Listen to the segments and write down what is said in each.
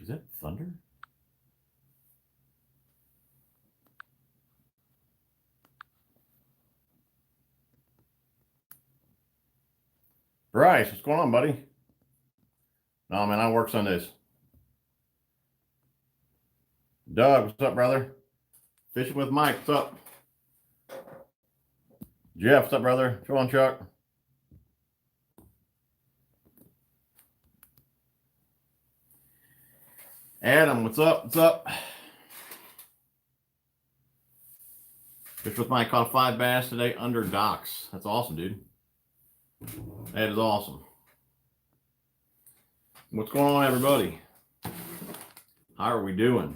Is that thunder? Bryce, what's going on, buddy? No, man, I work Sundays. Doug, what's up, brother? Fishing with Mike, what's up? Jeff, what's up, brother? Come on, Chuck. Adam, what's up? What's up? Fish with Mike, caught 5 bass today under docks. That's awesome, dude. That is awesome. What's going on, everybody? How are we doing?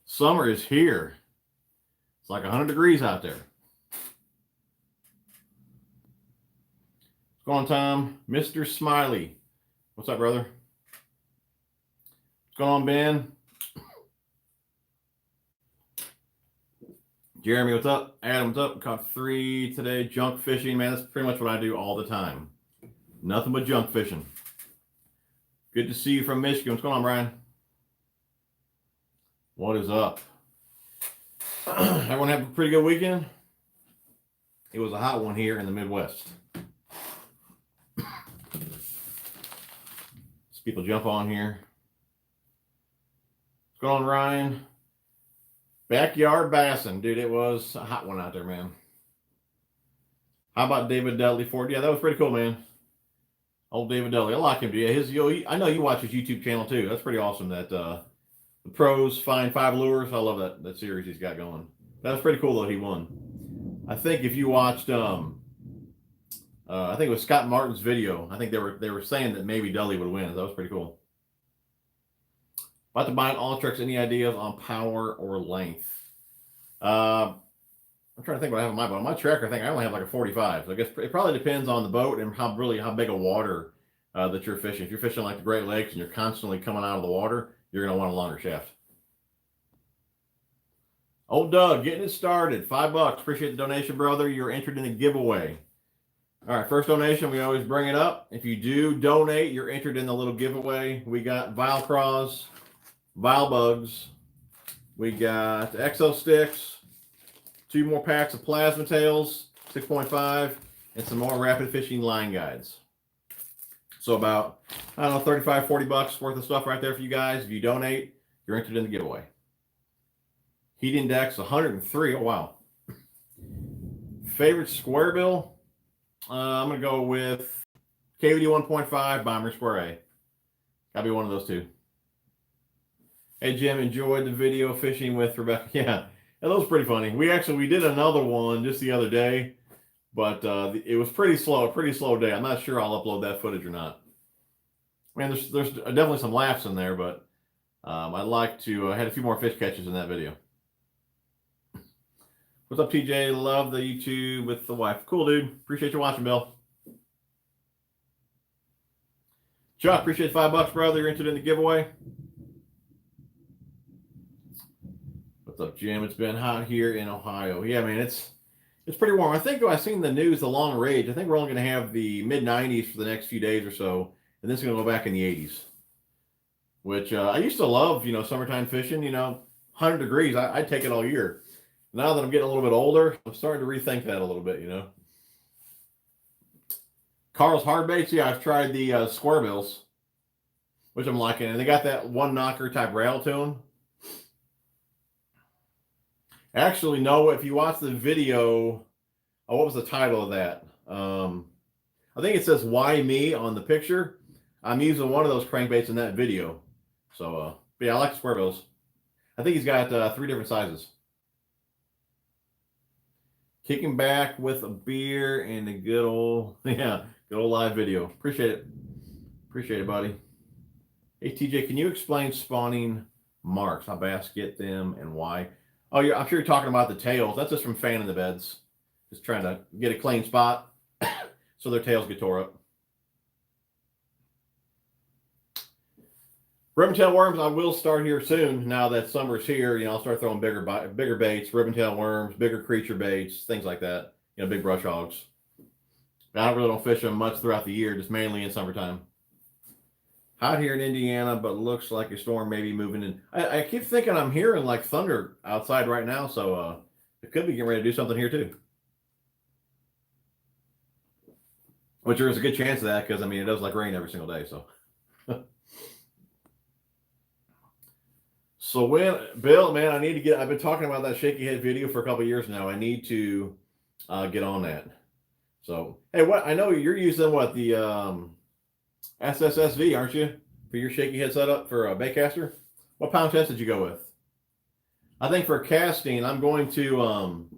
Summer is here. It's like 100 degrees out there. What's going on, Tom? Mr. Smiley. What's up, brother? What's going on, Ben? Jeremy, what's up? Adam, what's up? Caught 3 today. Junk fishing, man. That's pretty much what I do all the time. Nothing but junk fishing. Good to see you from Michigan. What's going on, Brian? What is up? Everyone have a pretty good weekend? It was a hot one here in the Midwest. Let's people jump on here. What's going on, Ryan? Backyard bassing. Dude, it was a hot one out there, man. How about David Dudley Ford? Yeah, that was pretty cool, man. Old David Dudley. I like him, dude. I know you watch his YouTube channel, too. That's pretty awesome that the pros find 5 lures. I love that series he's got going. That was pretty cool that he won. I think if you watched, I think it was Scott Martin's video. I think they were saying that maybe Dudley would win. That was pretty cool. About to buy an Ultrex. Any ideas on power or length? I'm trying to think what I have on my boat. On my Trekker, I think I only have like a 45. So I guess it probably depends on the boat and how big a water that you're fishing. If you're fishing like the Great Lakes and you're constantly coming out of the water, you're going to want a longer shaft. Old Doug, getting it started. $5. Appreciate the donation, brother. You're entered in the giveaway. All right, first donation, we always bring it up. If you do donate, you're entered in the little giveaway. We got Vile Craws, Vile Bugs. We got Exo Sticks, 2 more packs of Plasma Tails, 6.5, and some more Rapid Fishing line guides. So about, I don't know, 35, 40 bucks worth of stuff right there for you guys. If you donate, you're entered in the giveaway. Heat index 103. Oh, wow. Favorite square bill? I'm going to go with KVD 1.5, Bomber Square A. Gotta be one of those 2. Hey, Jim, enjoyed the video fishing with Rebecca. Yeah, that was pretty funny. We did another one just the other day, but it was pretty slow, a pretty slow day. I'm not sure I'll upload that footage or not. I mean, there's definitely some laughs in there, but I'd like to, I had a few more fish catches in that video. What's up, TJ? Love the YouTube with the wife. Cool, dude. Appreciate you watching, Bill. Chuck, appreciate the $5, brother. You're entered in the giveaway. What's up, Jim? It's been hot here in Ohio. Yeah, man, it's pretty warm. I think I've seen the news, the long range. I think we're only going to have the mid-90s for the next few days or so, and then it's going to go back in the 80s. Which I used to love, summertime fishing. 100 degrees. I'd take it all year. Now that I'm getting a little bit older, I'm starting to rethink that a little bit, Karl's hard baits. Yeah, I've tried the square bills, which I'm liking, and they got that one knocker type rail to them. Actually, no, if you watch the video, what was the title of that? I think it says "Why Me" on the picture. I'm using one of those crankbaits in that video. So, but yeah, I like the square bills. I think he's got 3 different sizes. Kicking back with a beer and a good old live video. Appreciate it. Appreciate it, buddy. Hey, TJ, can you explain spawning marks, how bass get them and why? Oh, yeah, I'm sure you're talking about the tails. That's just from fanning the beds. Just trying to get a clean spot so their tails get tore up. Ribbon-tail worms, I will start here soon. Now that summer's here, I'll start throwing bigger baits, ribbon-tail worms, bigger creature baits, things like that. Big brush hogs. I really don't fish them much throughout the year, just mainly in summertime. Hot here in Indiana, but looks like a storm may be moving in. I keep thinking I'm hearing like thunder outside right now, so it could be getting ready to do something here too. Which there is a good chance of that because, it does like rain every single day, so. So Bill, man, I've been talking about that shaky head video for a couple of years now. I need to get on that. So, hey, I know you're using the SSSV, aren't you, for your shaky head setup for a baitcaster? What pound test did you go with? I think for casting, I'm going to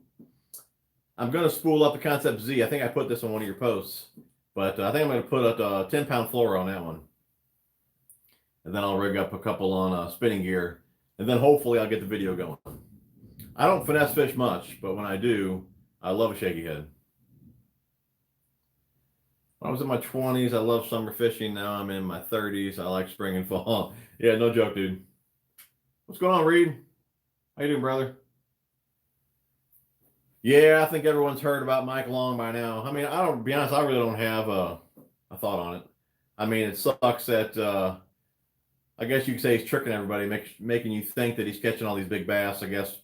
spool up the Concept Z. I think I put this on one of your posts, but I think I'm going to put a 10-pound floor on that one, and then I'll rig up a couple on spinning gear, and then hopefully I'll get the video going. I don't finesse fish much, but when I do, I love a shaky head. When I was in my 20s, I loved summer fishing. Now I'm in my 30s. I like spring and fall. Yeah, no joke, dude. What's going on, Reed? How you doing, brother? Yeah, I think everyone's heard about Mike Long by now. I don't, to be honest, I really don't have a thought on it. It sucks that, I guess you could say he's tricking everybody, making you think that he's catching all these big bass, I guess,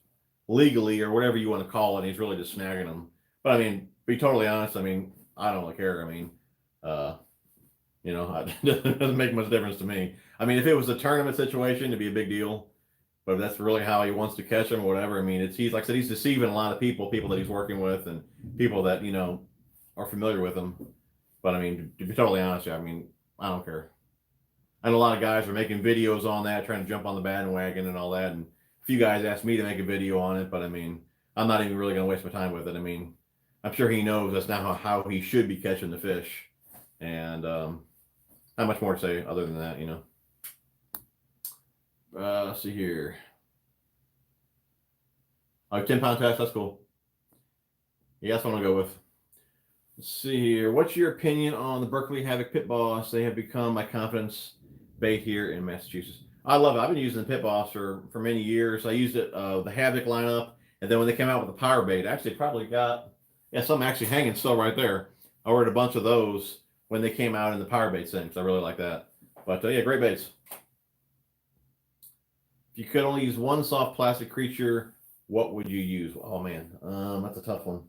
legally or whatever you want to call it, and he's really just snagging them. But, be totally honest, I don't really care. It doesn't make much difference to me. If it was a tournament situation, it'd be a big deal. But if that's really how he wants to catch them or whatever, he's like I said, he's deceiving a lot of people that he's working with and people that, are familiar with him. But to be totally honest, I don't care. I know a lot of guys are making videos on that, trying to jump on the bandwagon and all that. And a few guys asked me to make a video on it, but I'm not even really going to waste my time with it. I'm sure he knows that's not how he should be catching the fish. And not much more to say other than that, Let's see here. 10-pound test, that's cool. Yeah, that's what I'll go with. Let's see here. What's your opinion on the Berkeley Havoc Pit Boss? They have become my confidence bait here in Massachusetts. I love it. I've been using the Pit Boss for many years. I used it, the Havoc lineup, and then when they came out with the power bait, I actually probably got, some actually hanging still right there. I ordered a bunch of those when they came out in the power bait thing, because I really like that. But yeah, great baits. If you could only use one soft plastic creature, what would you use? Oh man, that's a tough one.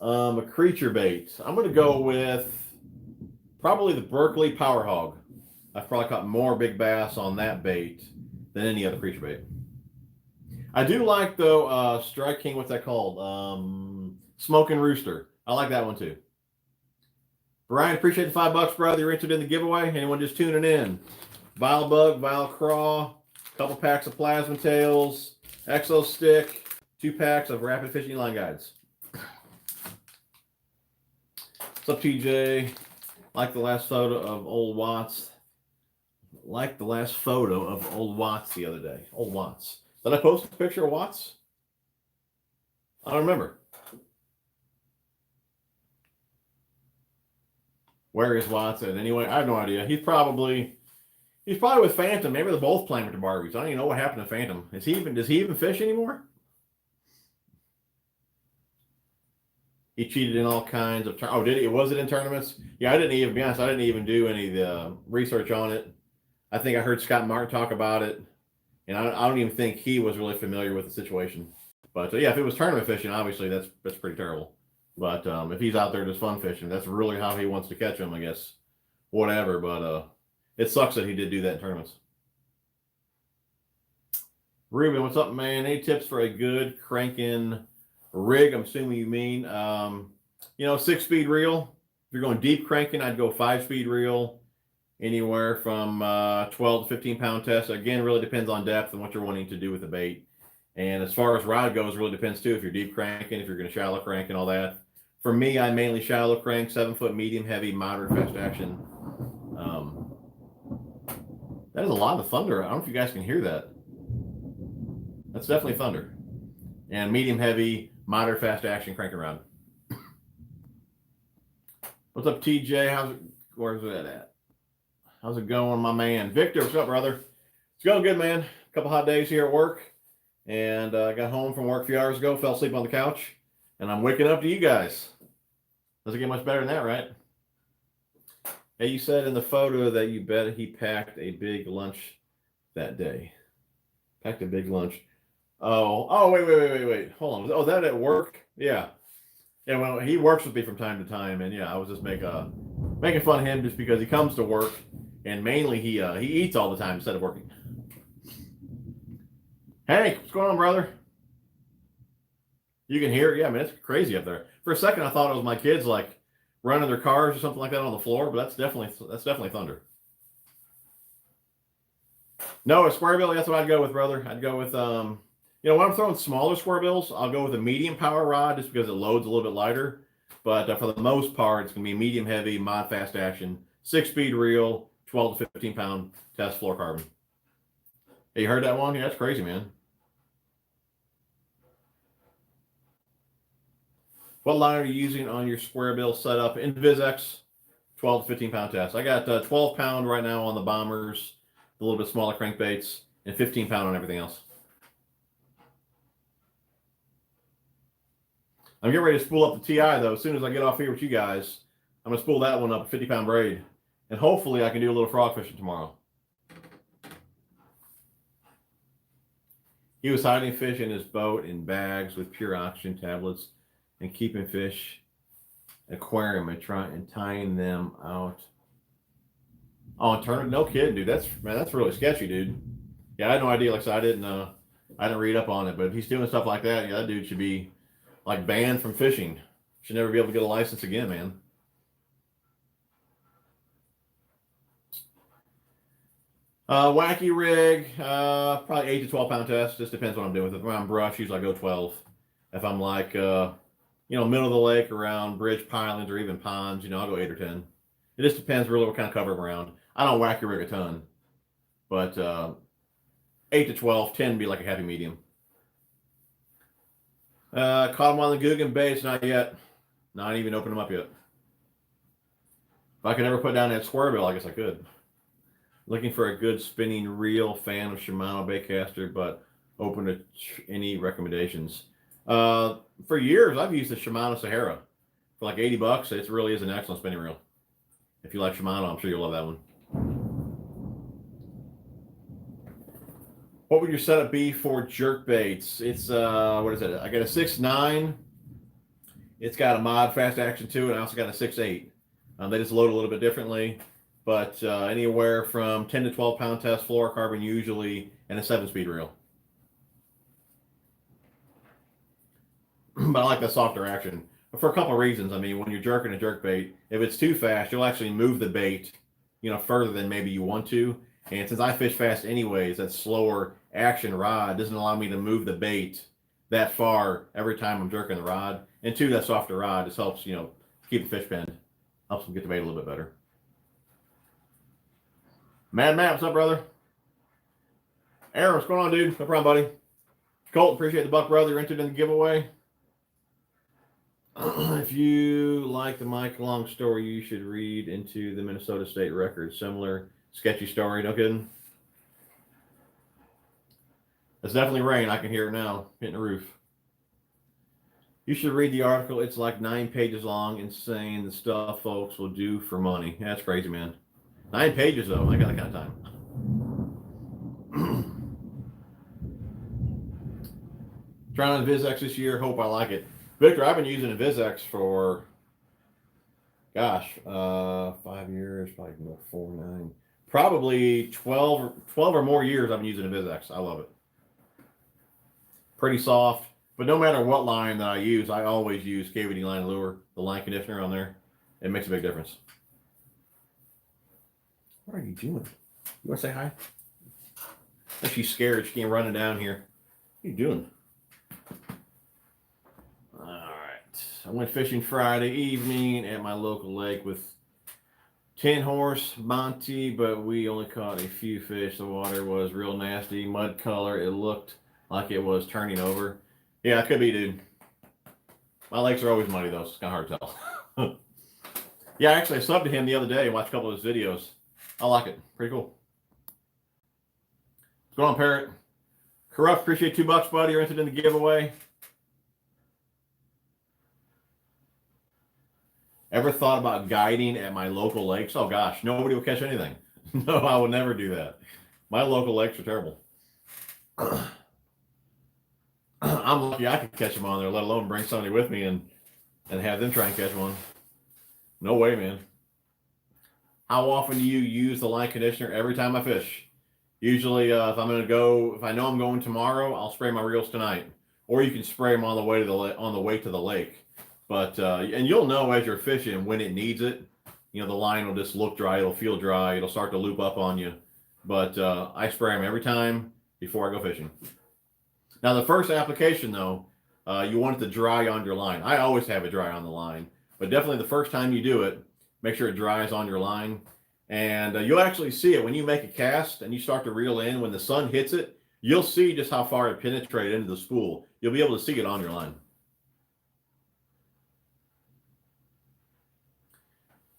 A creature bait. I'm going to go with probably the Berkeley Power Hog. I've probably caught more big bass on that bait than any other creature bait. I do like, though, Strike King, what's that called? Smoking Rooster. I like that one, too. Brian, appreciate the $5, brother. You're interested in the giveaway? Anyone just tuning in? Vile Bug, Vile Craw, couple packs of Plasma Tails, Exo Stick, 2 packs of Rapid Fishing Line Guides. What's up, TJ? Like the last photo of old Watts. Like the last photo of old Watts the other day. Old Watts. Did I post a picture of Watts? I don't remember. Where is Watts at anyway? I have no idea. He's probably with Phantom. Maybe they're both playing with the Barbies. I don't even know what happened to Phantom. Does he even fish anymore? He cheated in all kinds of did he? Was it in tournaments? Yeah, I didn't even do any of the research on it. I think I heard Scott Martin talk about it, and I don't even think he was really familiar with the situation. But yeah, if it was tournament fishing, obviously that's pretty terrible. But if he's out there just fun fishing, that's really how he wants to catch them, I guess. Whatever, but it sucks that he did do that in tournaments. Ruben, what's up, man? Any tips for a good cranking rig? I'm assuming you mean 6-speed reel. If you're going deep cranking, I'd go 5-speed reel. Anywhere from 12 to 15 pound test. Again, really depends on depth and what you're wanting to do with the bait. And as far as rod goes, really depends too. If you're deep cranking, if you're going to shallow crank and all that. For me, I mainly shallow crank, 7-foot, medium, heavy, moderate, fast action. That is a lot of thunder. I don't know if you guys can hear that. That's definitely thunder. And medium, heavy, moderate, fast action cranking rod. What's up, TJ? Where's that at? How's it going, my man? Victor, what's up, brother? It's going good, man. A couple hot days here at work. And I got home from work a few hours ago, fell asleep on the couch. And I'm waking up to you guys. Doesn't get much better than that, right? Hey, you said in the photo that you bet he packed a big lunch that day. Packed a big lunch. Oh, wait. Hold on. Oh, that at work? Yeah. Yeah, well, he works with me from time to time, and yeah, I was just making fun of him just because he comes to work, and mainly he eats all the time instead of working. Hey, what's going on, brother? You can hear it? Yeah, I mean, it's crazy up there. For a second, I thought it was my kids like running their cars or something like that on the floor, but that's definitely thunder. No, a square bill, that's what I'd go with, brother. I'd go with when I'm throwing smaller square bills, I'll go with a medium power rod just because it loads a little bit lighter. But for the most part, it's going to be medium heavy, mod fast action, 6-speed reel, 12 to 15 pound test fluorocarbon. Hey, you heard that one? Yeah, that's crazy, man. What line are you using on your square bill setup? InvisX, 12 to 15 pound test. I got 12 pound right now on the bombers, a little bit smaller crankbaits, and 15 pound on everything else. I'm getting ready to spool up the TI, though. As soon as I get off here with you guys, I'm going to spool that one up, 50 pound braid. And hopefully I can do a little frog fishing tomorrow. He was hiding fish in his boat in bags with pure oxygen tablets and keeping fish aquarium and tying them out. Oh, and turn it? No kidding, dude. That's really sketchy, dude. Yeah, I had no idea. Like I said, I didn't read up on it, but if he's doing stuff like that, yeah, that dude should be like banned from fishing. Should never be able to get a license again, man. Wacky rig, probably 8 to 12 pound test. Just depends what I'm doing with it. If I'm on brush, usually I go 12. If I'm like, middle of the lake around bridge pilings or even ponds, I'll go 8 or 10. It just depends really what kind of cover I'm around. I don't wacky rig a ton, but 8 to 12, 10 would be like a happy medium. Caught him on the Guggen baits, not yet. Not even opened them up yet. If I could ever put down that square bill, I guess I could. Looking for a good spinning reel, fan of Shimano baitcaster, but open to any recommendations. For years, I've used the Shimano Sahara for like $80. It really is an excellent spinning reel. If you like Shimano, I'm sure you'll love that one. What would your setup be for jerk baits? It's what is it? I got a 6.9. It's got a mod fast action to it. I also got a 6.8. They just load a little bit differently, but anywhere from 10 to 12 pound test fluorocarbon usually, and a 7-speed reel. But I like that softer action for a couple of reasons. I mean, when you're jerking a jerk bait, if it's too fast, you'll actually move the bait, further than maybe you want to. And since I fish fast anyways, that slower action rod doesn't allow me to move the bait that far every time I'm jerking the rod. And two, that softer rod just helps, keep the fish pinned. Helps them get the bait a little bit better. Mad Matt, what's up, brother? Aaron, what's going on, dude? No problem, buddy. Colt, appreciate the buck, brother. You're entered in the giveaway. If you like the Mike Long story, you should read into the Minnesota State Record. Similar sketchy story, no kidding. It's definitely rain. I can hear it now, hitting the roof. You should read the article. It's like 9 pages long and saying the stuff folks will do for money. That's crazy, man. 9 pages, though. I got that kind of time. Trying on the VizX this year. Hope I like it. Victor, I've been using a VizX for, 5 years, probably 4, 9. Probably 12 or more years I've been using a VizX. I love it. Pretty soft. But no matter what line that I use, I always use KVD line lure, the line conditioner on there. It makes a big difference. What are you doing? You want to say hi? She's scared. She came running down here. What are you doing? All right. I went fishing Friday evening at my local lake with 10 horse Monty, but we only caught a few fish. The water was real nasty, mud color. It looked like it was turning over. Yeah, it could be, dude. My lakes are always muddy, though, so it's kind of hard to tell. Yeah, actually, I subbed to him the other day and watched a couple of his videos. I like it. Pretty cool. What's going on, Parrot? Corrupt, appreciate $2, buddy. You're entered in the giveaway. Ever thought about guiding at my local lakes? Oh gosh, nobody will catch anything. No, I would never do that. My local lakes are terrible. I'm lucky I could catch them on there, let alone bring somebody with me and have them try and catch one. No way, man. How often do you use the line conditioner? Every time I fish. Usually, if I'm going to go, if I know I'm going tomorrow, I'll spray my reels tonight. Or you can spray them on the way to the lake. But and you'll know as you're fishing when it needs it. You know, the line will just look dry. It'll feel dry. It'll start to loop up on you. But I spray them every time before I go fishing. Now, the first application, though, you want it to dry on your line. I always have it dry on the line. But definitely the first time you do it, make sure it dries on your line. And you'll actually see it when you make a cast and you start to reel in. When the sun hits it, you'll see just how far it penetrated into the spool. You'll be able to see it on your line.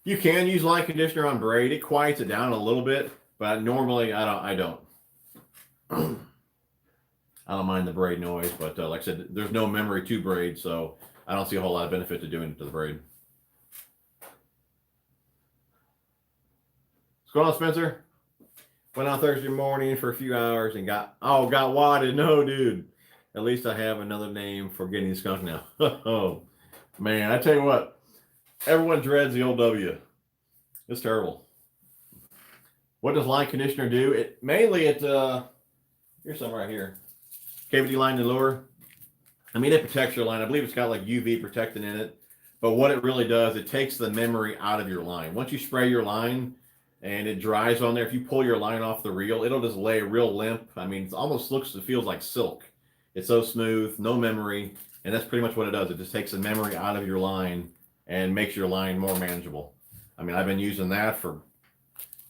You can use line conditioner on braid. It quiets it down a little bit, but normally I don't. I don't mind the braid noise, but like I said, there's no memory to braid, so I don't see a whole lot of benefit to doing it to the braid. What's going on, Spencer? Went out Thursday morning for a few hours and got wadded. No, dude. At least I have another name for getting skunk now. Oh, man, I tell you what. Everyone dreads the old W. It's terrible. What does line conditioner do? Here's some right here. KVD line and lure. I mean, it protects your line. I believe it's got like UV protectant in it. But what it really does, it takes the memory out of your line. Once you spray your line and it dries on there, if you pull your line off the reel, it'll just lay real limp. I mean, it almost feels like silk. It's so smooth, no memory. And that's pretty much what it does. It just takes the memory out of your line and makes your line more manageable. I mean, I've been using that for,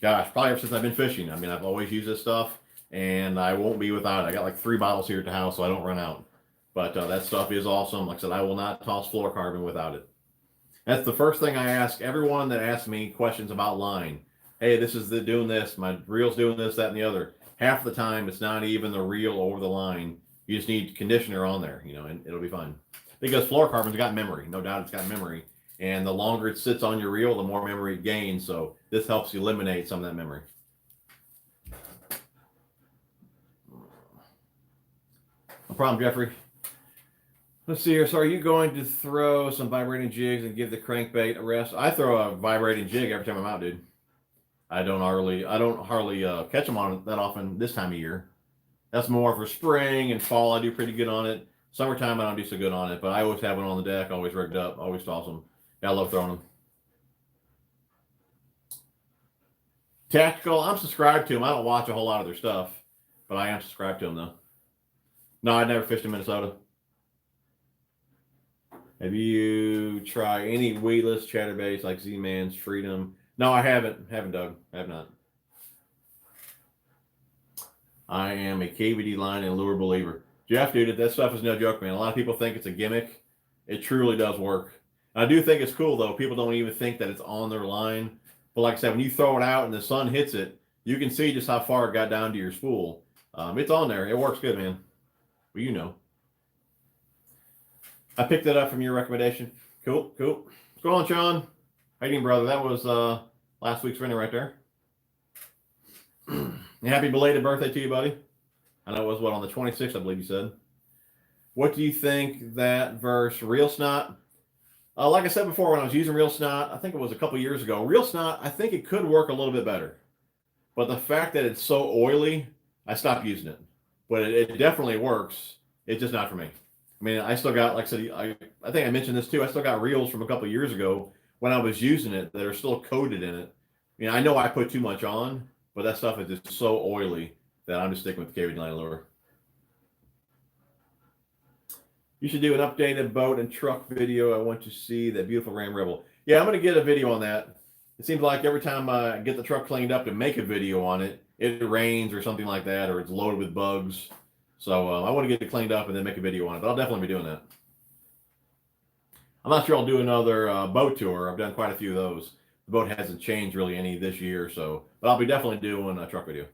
gosh, probably ever since I've been fishing. I mean, I've always used this stuff, and I won't be without it. I got like 3 bottles here at the house, so I don't run out. But that stuff is awesome. Like I said, I will not toss fluorocarbon without it. That's the first thing I ask everyone that asks me questions about line. Hey, this is doing this. My reel's doing this, that, and the other. Half the time, it's not even the reel or the line. You just need conditioner on there, and it'll be fine. Because fluorocarbon's got memory. No doubt it's got memory. And the longer it sits on your reel, the more memory it gains. So this helps eliminate some of that memory. No problem, Jeffrey. Let's see here. So are you going to throw some vibrating jigs and give the crankbait a rest? I throw a vibrating jig every time I'm out, dude. I don't hardly catch them on it that often this time of year. That's more for spring and fall. I do pretty good on it. Summertime, I don't do so good on it, but I always have one on the deck, always rigged up, always toss them. Yeah, I love throwing them. Tactical, I'm subscribed to them. I don't watch a whole lot of their stuff, but I am subscribed to them, though. No, I never fished in Minnesota. Have you tried any weedless chatterbaits like Z-Man's Freedom? No, I haven't. Doug. I have not. I am a KVD line and lure believer. Jeff, dude, that stuff is no joke, man. A lot of people think it's a gimmick. It truly does work. I do think it's cool, though. People don't even think that it's on their line. But like I said, when you throw it out and the sun hits it, you can see just how far it got down to your spool. It's on there. It works good, man. Well, you know. I picked that up from your recommendation. Cool. What's going on, Sean? How you doing, brother? That was last week's winner right there. Happy belated birthday to you, buddy. I know it was, on the 26th, I believe you said. What do you think that versus Real Snot? Like I said before, when I was using Real Snot, I think it was a couple years ago, Real Snot, I think it could work a little bit better. But the fact that it's so oily, I stopped using it. But it definitely works. It's just not for me. I mean, I still got, like I said, I think I mentioned this too. I still got reels from a couple years ago when I was using it that are still coated in it. I mean, I know I put too much on, but that stuff is just so oily that I'm just sticking with the KVD line lure. You should do an updated boat and truck video. I want to see that beautiful Ram Rebel. Yeah, I'm going to get a video on that. It seems like every time I get the truck cleaned up to make a video on it, it rains or something like that, or it's loaded with bugs. So I want to get it cleaned up and then make a video on it, but I'll definitely be doing that. I'm not sure I'll do another boat tour. I've done quite a few of those. The boat hasn't changed really any this year, so but I'll be definitely doing a truck video.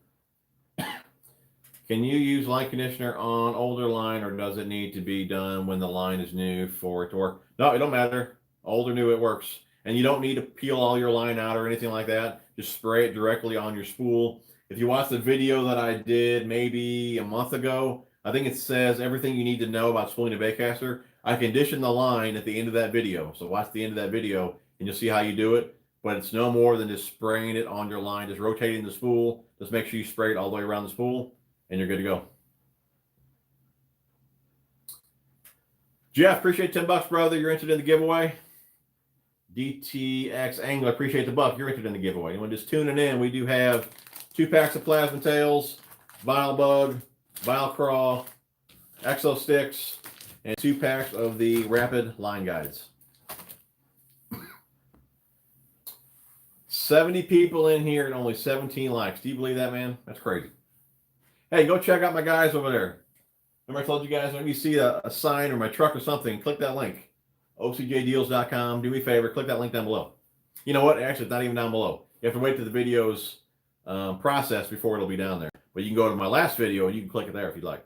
Can you use line conditioner on older line, or does it need to be done when the line is new for it to work? No, it don't matter. Old or new, it works. And you don't need to peel all your line out or anything like that. Just spray it directly on your spool. If you watch the video that I did maybe a month ago, I think it says everything you need to know about spooling a baitcaster. I conditioned the line at the end of that video. So watch the end of that video and you'll see how you do it. But it's no more than just spraying it on your line, just rotating the spool. Just make sure you spray it all the way around the spool and you're good to go. Jeff, appreciate 10 bucks, brother. You're interested in the giveaway. DTX Angler, appreciate the buck. You're interested in the giveaway. You want to just tuning in? We do have 2 packs of plasma tails, vinyl bug, vinyl crawl, exo sticks, and 2 packs of the rapid line guides. 70 people in here and only 17 likes. Do you believe that, man? That's crazy. Hey, go check out my guys over there. Remember I told you guys, when you see a sign or my truck or something, click that link. OCJdeals.com. Do me a favor, click that link down below. You know what? Actually, it's not even down below. You have to wait till the video's processed before it'll be down there. But you can go to my last video and you can click it there if you'd like.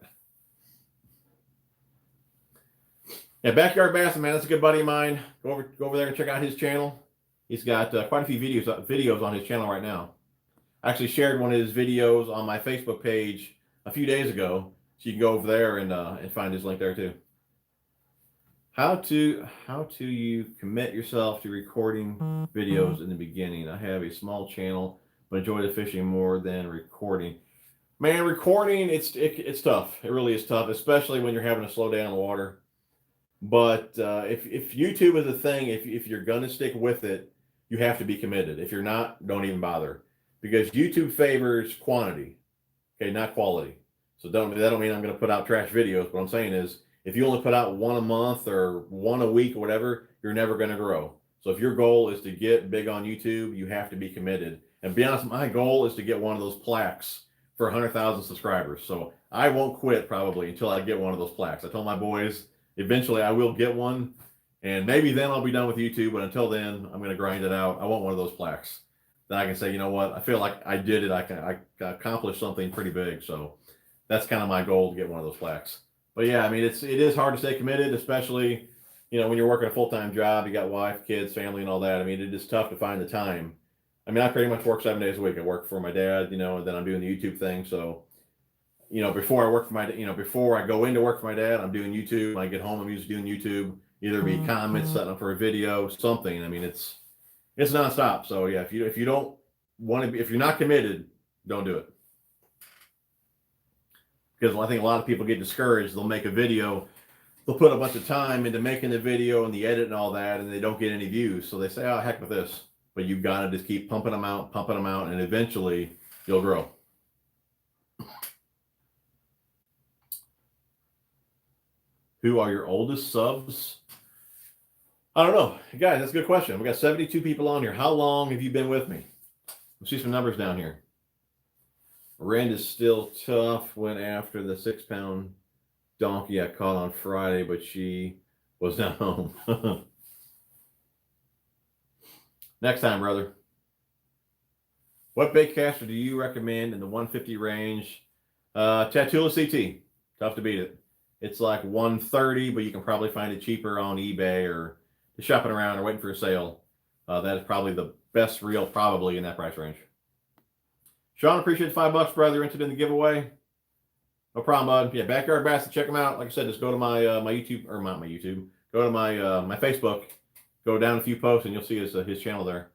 Yeah, Backyard Bassing, man, that's a good buddy of mine. Go over there and check out his channel. He's got quite a few videos on his channel right now. I actually shared one of his videos on my Facebook page a few days ago, so you can go over there and find his link there too. How to you commit yourself to recording videos in the beginning? I have a small channel, but enjoy the fishing more than recording. Man, recording it's tough. It really is tough, especially when you're having to slow down the water. But if YouTube is a thing, if you're gonna stick with it, you have to be committed. If you're not, don't even bother, because YouTube favors quantity, okay, not quality. So that don't mean I'm gonna put out trash videos. What I'm saying is, if you only put out one a month or one a week or whatever, you're never gonna grow. So if your goal is to get big on YouTube, you have to be committed. And to be honest, my goal is to get one of those plaques for 100,000 subscribers. So I won't quit probably until I get one of those plaques. I told my boys, eventually I will get one, and maybe then I'll be done with YouTube, but until then, I'm going to grind it out. I want one of those plaques. Then I can say, you know what, I feel like I did it. I accomplished something pretty big. So that's kind of my goal, to get one of those plaques. But yeah, I mean, it is hard to stay committed, especially, you know, when you're working a full-time job, you got wife, kids, family, and all that. I mean, it is tough to find the time. I mean, I pretty much work 7 days a week. I work for my dad, you know, and then I'm doing the YouTube thing. So, you know, before I go into work for my dad, I'm doing YouTube. When I get home, I'm usually doing YouTube, either be comments, setting up for a video, something. I mean, it's nonstop. So yeah, if you don't want to be, if you're not committed, don't do it. Because I think a lot of people get discouraged. They'll make a video, they'll put a bunch of time into making the video and the edit and all that, and they don't get any views. So they say, oh, heck with this. But you've got to just keep pumping them out, and eventually you'll grow. Who are your oldest subs? I don't know. Guys, that's a good question. We got 72 people on here. How long have you been with me? Let's see some numbers down here. Rand is still tough. Went after the 6-pound donkey I caught on Friday, but she was not home. Next time, brother. What bait caster do you recommend in the 150 range? Tatula CT. Tough to beat it. It's like 130, but you can probably find it cheaper on eBay or shopping around or waiting for a sale. That is probably the best reel probably in that price range. Sean, appreciate $5, brother. Interested in the giveaway? No problem, bud. Yeah, Backyard Bassing. Check them out. Like I said, just go to my my YouTube, or not my YouTube. Go to my my Facebook. Go down a few posts, and you'll see his channel there.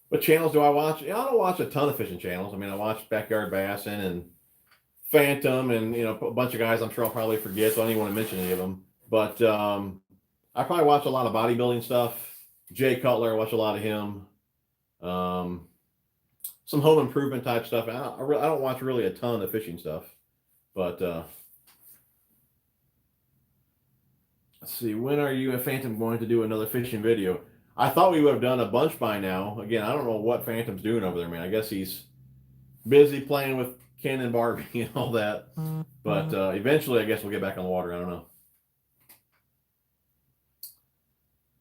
What channels do I watch? I don't watch a ton of fishing channels. I mean, I watch Backyard Bassing and Phantom, and you know, a bunch of guys I'm sure I'll probably forget, so I don't even want to mention any of them. But I probably watch a lot of bodybuilding stuff. Jay Cutler, I watch a lot of him. Some home improvement type stuff. I don't watch really a ton of fishing stuff. But let's see, when are you and Phantom going to do another fishing video? I thought we would have done a bunch by now. Again, I don't know what Phantom's doing over there, man. I guess he's busy playing with Ken and Barbie and all that. But eventually, I guess we'll get back on the water. I don't know.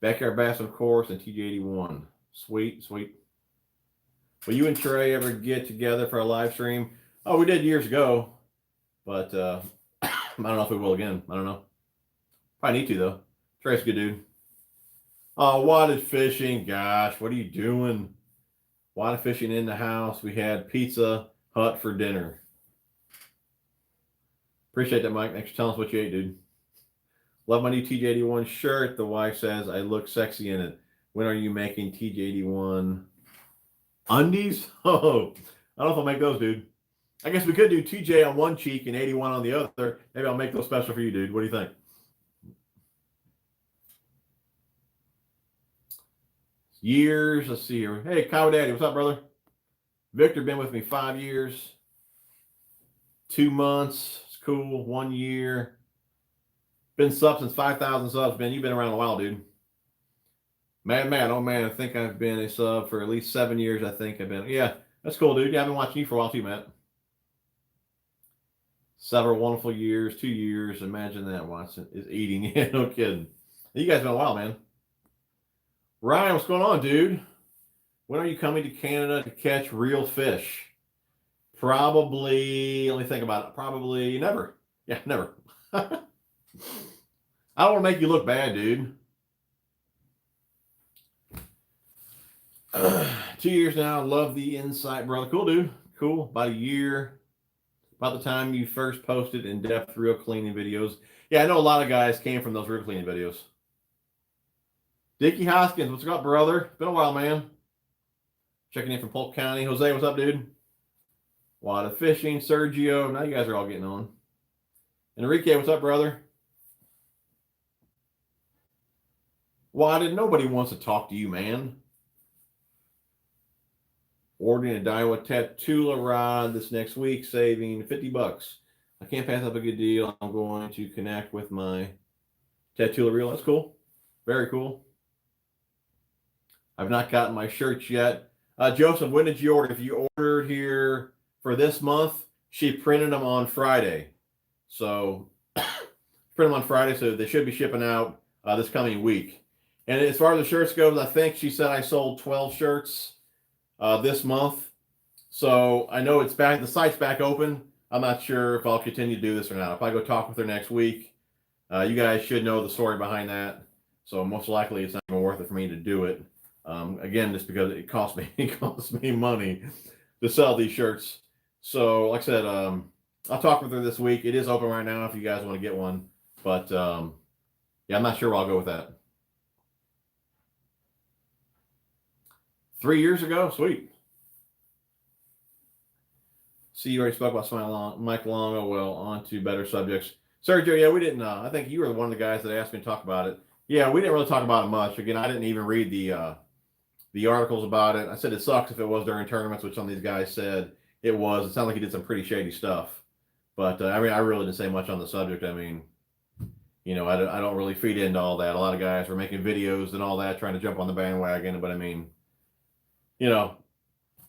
Backyard Bass, of course, and TJ81. Sweet, sweet. Will you and Trey ever get together for a live stream? Oh, we did years ago, but I don't know if we will again. I don't know. Probably need to, though. Trey's a good dude. Oh, wadded fishing. Gosh, what are you doing? Wadded fishing in the house. We had Pizza Hut for dinner. Appreciate that, Mike. Thanks for telling us what you ate, dude. Love my new TJ81 shirt. The wife says I look sexy in it. When are you making TJ81 undies? Oh, I don't know if I'll make those, dude. I guess we could do TJ on one cheek and 81 on the other. Maybe I'll make those special for you, dude. What do you think? Years. Let's see here. Hey, Kyle Daddy. What's up, brother? Victor been with me 5 years. 2 months. It's cool. 1 year. Been sub since 5,000 subs, man. You've been around a while, dude. Matt, oh man, I think I've been a sub for at least 7 years. I think I've been. Yeah, that's cool, dude. Yeah, I've been watching you for a while too, Matt. Several wonderful years, 2 years. Imagine that. Watson is eating. Yeah, no kidding. You guys been a while, man. Ryan, what's going on, dude? When are you coming to Canada to catch real fish? Probably, let me think about it. Probably never. Yeah, never. I don't want to make you look bad, dude. 2 years now. Love the insight, brother. Cool, dude. Cool. About a year. About the time you first posted in-depth reel cleaning videos. Yeah, I know a lot of guys came from those reel cleaning videos. Dickie Hoskins, what's up, brother? Been a while, man. Checking in from Polk County. Jose, what's up, dude? Wada Fishing, Sergio. Now you guys are all getting on. Enrique, what's up, brother? Wada, nobody wants to talk to you, man. Ordering a Daiwa Tatula rod this next week, saving $50. I can't pass up a good deal. I'm going to connect with my Tatula reel. That's cool. Very cool. I've not gotten my shirts yet. Joseph, when did you order? If you ordered here for this month, she printed them on Friday. So print them on Friday, so they should be shipping out this coming week. And as far as the shirts goes, I think she said I sold 12 shirts this month. So I know it's back. The site's back open. I'm not sure if I'll continue to do this or not. If I go talk with her next week, you guys should know the story behind that. So most likely it's not even worth it for me to do it. Again, just because it costs me money to sell these shirts. So like I said, I'll talk with her this week. It is open right now if you guys want to get one. But yeah, I'm not sure where I'll go with that. 3 years ago? Sweet. See, you already spoke about Mike Long. Oh, well, on to better subjects. Sergio, yeah, we didn't. I think you were one of the guys that asked me to talk about it. Yeah, we didn't really talk about it much. Again, I didn't even read the articles about it. I said it sucks if it was during tournaments, which some of these guys said it was. It sounded like he did some pretty shady stuff. But, I mean, I really didn't say much on the subject. I mean, you know, I don't really feed into all that. A lot of guys were making videos and all that, trying to jump on the bandwagon. But, I mean, you know,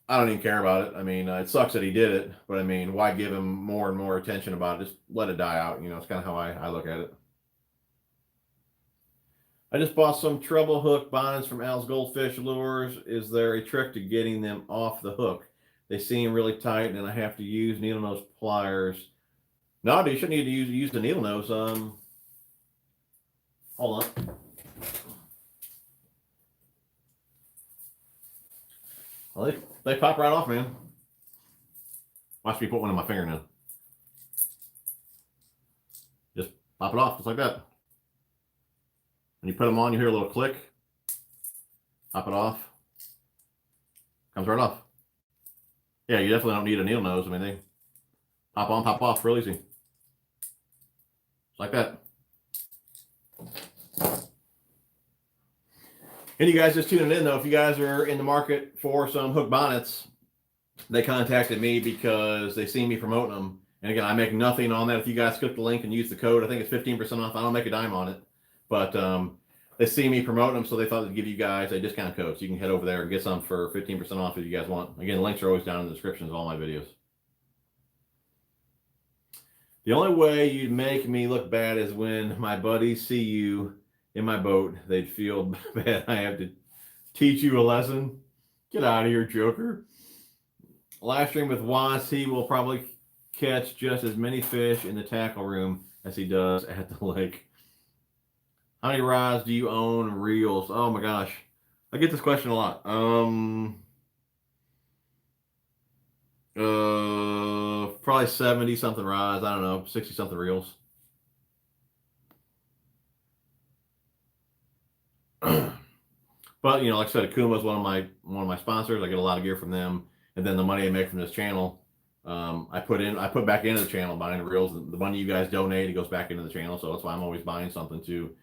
I don't even care about it. I mean, it sucks that he did it. But, I mean, why give him more and more attention about it? Just let it die out. You know, it's kind of how I look at it. I just bought some treble hook bonnets from Al's Goldfish Lures. Is there a trick to getting them off the hook? They seem really tight, and I have to use needle nose pliers. No, dude, you shouldn't need to use the needle nose. Hold on. Well, they pop right off, man. Watch me put one in my finger now. Just pop it off, just like that. When you put them on, you hear a little click. Pop it off. Comes right off. Yeah, you definitely don't need a needle nose. I mean, they pop on, pop off real easy. Just like that. And you guys just tuning in, though, if you guys are in the market for some hook bonnets, they contacted me because they see me promoting them. And again, I make nothing on that. If you guys click the link and use the code, I think it's 15% off. I don't make a dime on it. But they see me promoting them, so they thought they'd give you guys a discount code. So you can head over there and get some for 15% off if you guys want. Again, the links are always down in the descriptions of all my videos. The only way you'd make me look bad is when my buddies see you in my boat. They'd feel bad. I have to Teach you a lesson. Get out of here, Joker. Live stream with Watts. He will probably catch just as many fish in the tackle room as he does at the lake. How many rods do you own? Reels? Oh my gosh. I get this question a lot. Probably 70 something rods. I don't know, 60 something reels. But you know, like I said, Okuma is one of my sponsors. I get a lot of gear from them, and then the money I make from this channel, I put back into the channel buying the reels. The money you guys donate, it goes back into the channel. So that's why I'm always buying something to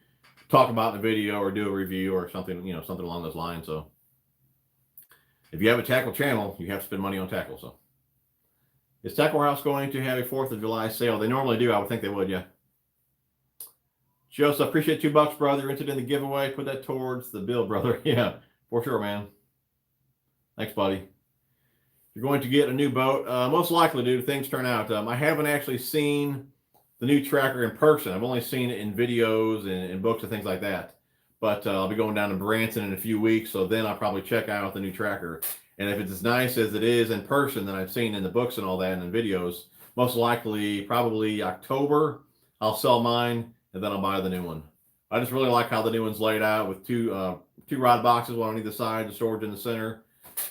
talk about in a video or do a review or something, you know, something along those lines. So if you have a tackle channel, you have to spend money on tackle. So is Tackle Warehouse going to have a 4th of July sale? They normally do. I would think they would, yeah. Joseph, appreciate $2, brother. You're interested in the giveaway. Put that towards the bill, brother. Yeah, for sure, man. Thanks, buddy. You're going to get a new boat. Most likely, dude, if things turn out. I haven't actually seen the new tracker in person. I've only seen it in videos and books and things like that. But I'll be going down to Branson in a few weeks, so then I'll probably check out the new tracker. And if it's as nice as it is in person that I've seen in the books and all that and in videos, most likely, probably October, I'll sell mine, and then I'll buy the new one. I just really like how the new one's laid out with two rod boxes, one on either side, the storage in the center.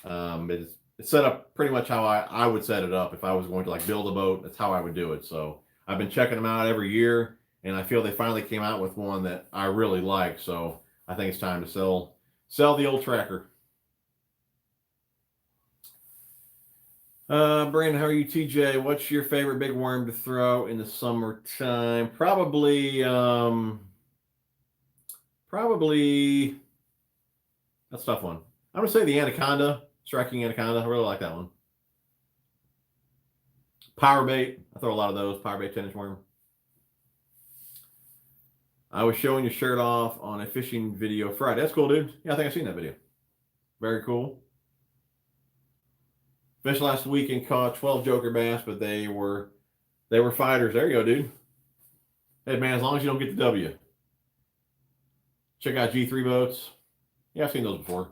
It's set up pretty much how I would set it up if I was going to like build a boat. That's how I would do it. So I've been checking them out every year, and I feel they finally came out with one that I really like. So I think it's time to sell the old tracker. Brandon, how are you, TJ? What's your favorite big worm to throw in the summertime? Probably that's a tough one. I'm gonna say the anaconda, striking anaconda. I really like that one. Power bait. I throw a lot of those. Power bait 10-inch worm. I was showing your shirt off on a fishing video Friday. That's cool, dude. Yeah, I think I've seen that video. Very cool. Fished last week and caught 12 joker bass, but they were fighters. There you go, dude. Hey, man, as long as you don't get the W. Check out G3 boats. Yeah, I've seen those before.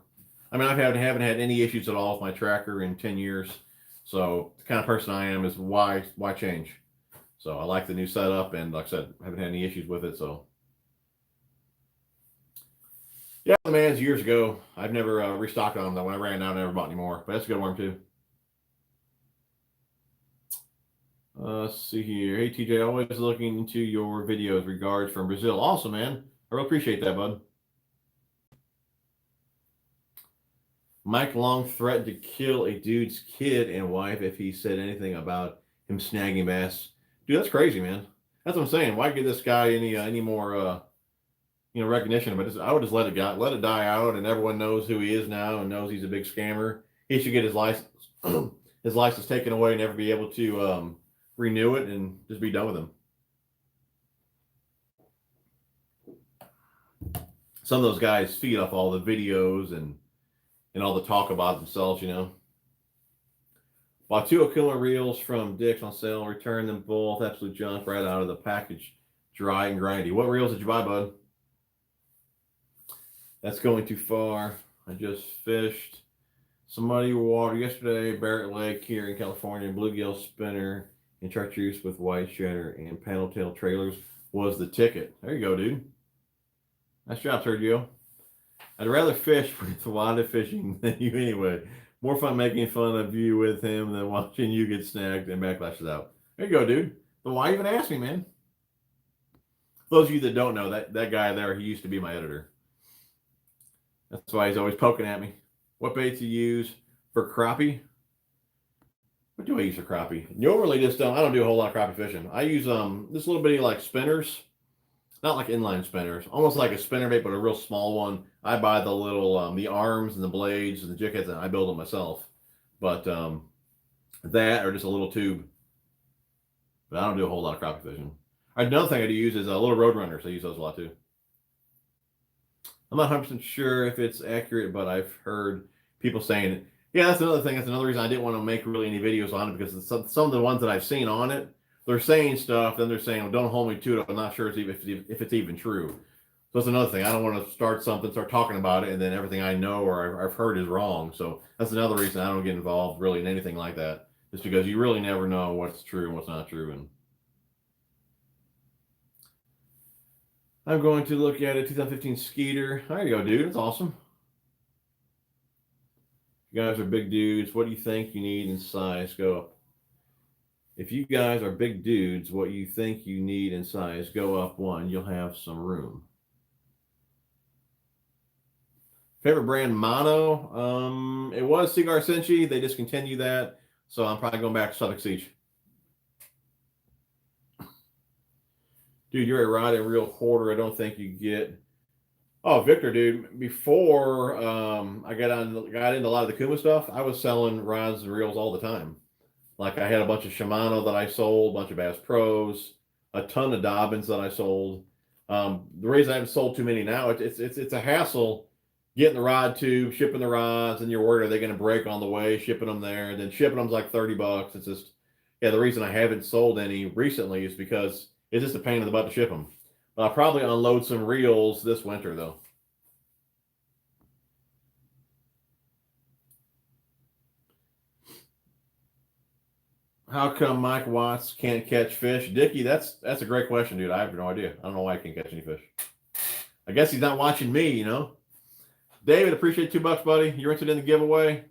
I mean, I haven't had any issues at all with my tracker in 10 years. So the kind of person I am is why change? So I like the new setup, and like I said, I haven't had any issues with it. So yeah, the man's years ago. I've never restocked on them though. When I ran out, I never bought any more. But that's a good worm too. Let's see here. Hey, TJ, always looking into your videos. Regards from Brazil. Awesome, man. I really appreciate that, bud. Mike Long threatened to kill a dude's kid and wife if he said anything about him snagging bass. Dude, that's crazy, man. That's what I'm saying. Why give this guy any more recognition? But I would just let it die out, and everyone knows who he is now and knows he's a big scammer. He should get his license taken away, and never be able to renew it, and just be done with him. Some of those guys feed off all the videos and all the talk about themselves, you know. Bought 2 Okuma reels from Dick's on sale, returned them both, absolute junk, right out of the package, dry and grindy. What reels did you buy, bud? That's going too far. I just fished some muddy water yesterday, Barrett Lake here in California, bluegill spinner, and chartreuse with white shedder and paddle tail trailers was the ticket. There you go, dude. Nice job, Sergio. I'd rather fish with wada fishing than you anyway. More fun making fun of you with him than watching you get snagged and backlashes out. There you go, dude. But why even ask me, man? For those of you that don't know, that guy there, he used to be my editor. That's why he's always poking at me. What bait to use for crappie? What do I use for crappie? Normally, I don't do a whole lot of crappie fishing. I use this little bitty like spinners. Not like inline spinners, almost like a spinnerbait, but a real small one. I buy the little, the arms and the blades and the jig heads, and I build them myself. But that or just a little tube. But I don't do a whole lot of crappie fishing. Another thing I do use is little road runners. I use those a lot too. I'm not 100% sure if it's accurate, but I've heard people saying it. Yeah, that's another thing. That's another reason I didn't want to make really any videos on it, because some of the ones that I've seen on it, they're saying stuff, then they're saying, well, don't hold me to it. I'm not sure if it's even true. So that's another thing. I don't want to start something, start talking about it, and then everything I know or I've heard is wrong. So that's another reason I don't get involved really in anything like that. Just because you really never know what's true and what's not true. And I'm going to look at a 2015 Skeeter. There you go, dude. It's awesome. You guys are big dudes. What do you think you need in size? Go up. If you guys are big dudes, what you think you need in size, go up one. You'll have some room. Favorite brand mono? It was Cigar Senshi. They discontinued that, so I'm probably going back to Suffolk Siege. Dude, you're a riding real hoarder. I don't think you get. Oh, Victor, dude. Before I got into a lot of the Kuma stuff, I was selling rods and reels all the time. Like I had a bunch of Shimano that I sold, a bunch of Bass Pros, a ton of Dobbins that I sold. The reason I haven't sold too many now, it's a hassle getting the rod tube, shipping the rods, and you're worried, are they going to break on the way, shipping them there, and then shipping them's like $30. It's just, yeah, the reason I haven't sold any recently is because it's just a pain in the butt to ship them. But I'll probably unload some reels this winter, though. How come Mike Watts can't catch fish? Dickie, that's a great question, dude. I have no idea. I don't know why I can't catch any fish. I guess he's not watching me, you know. David, appreciate $2, buddy. You're interested in the giveaway?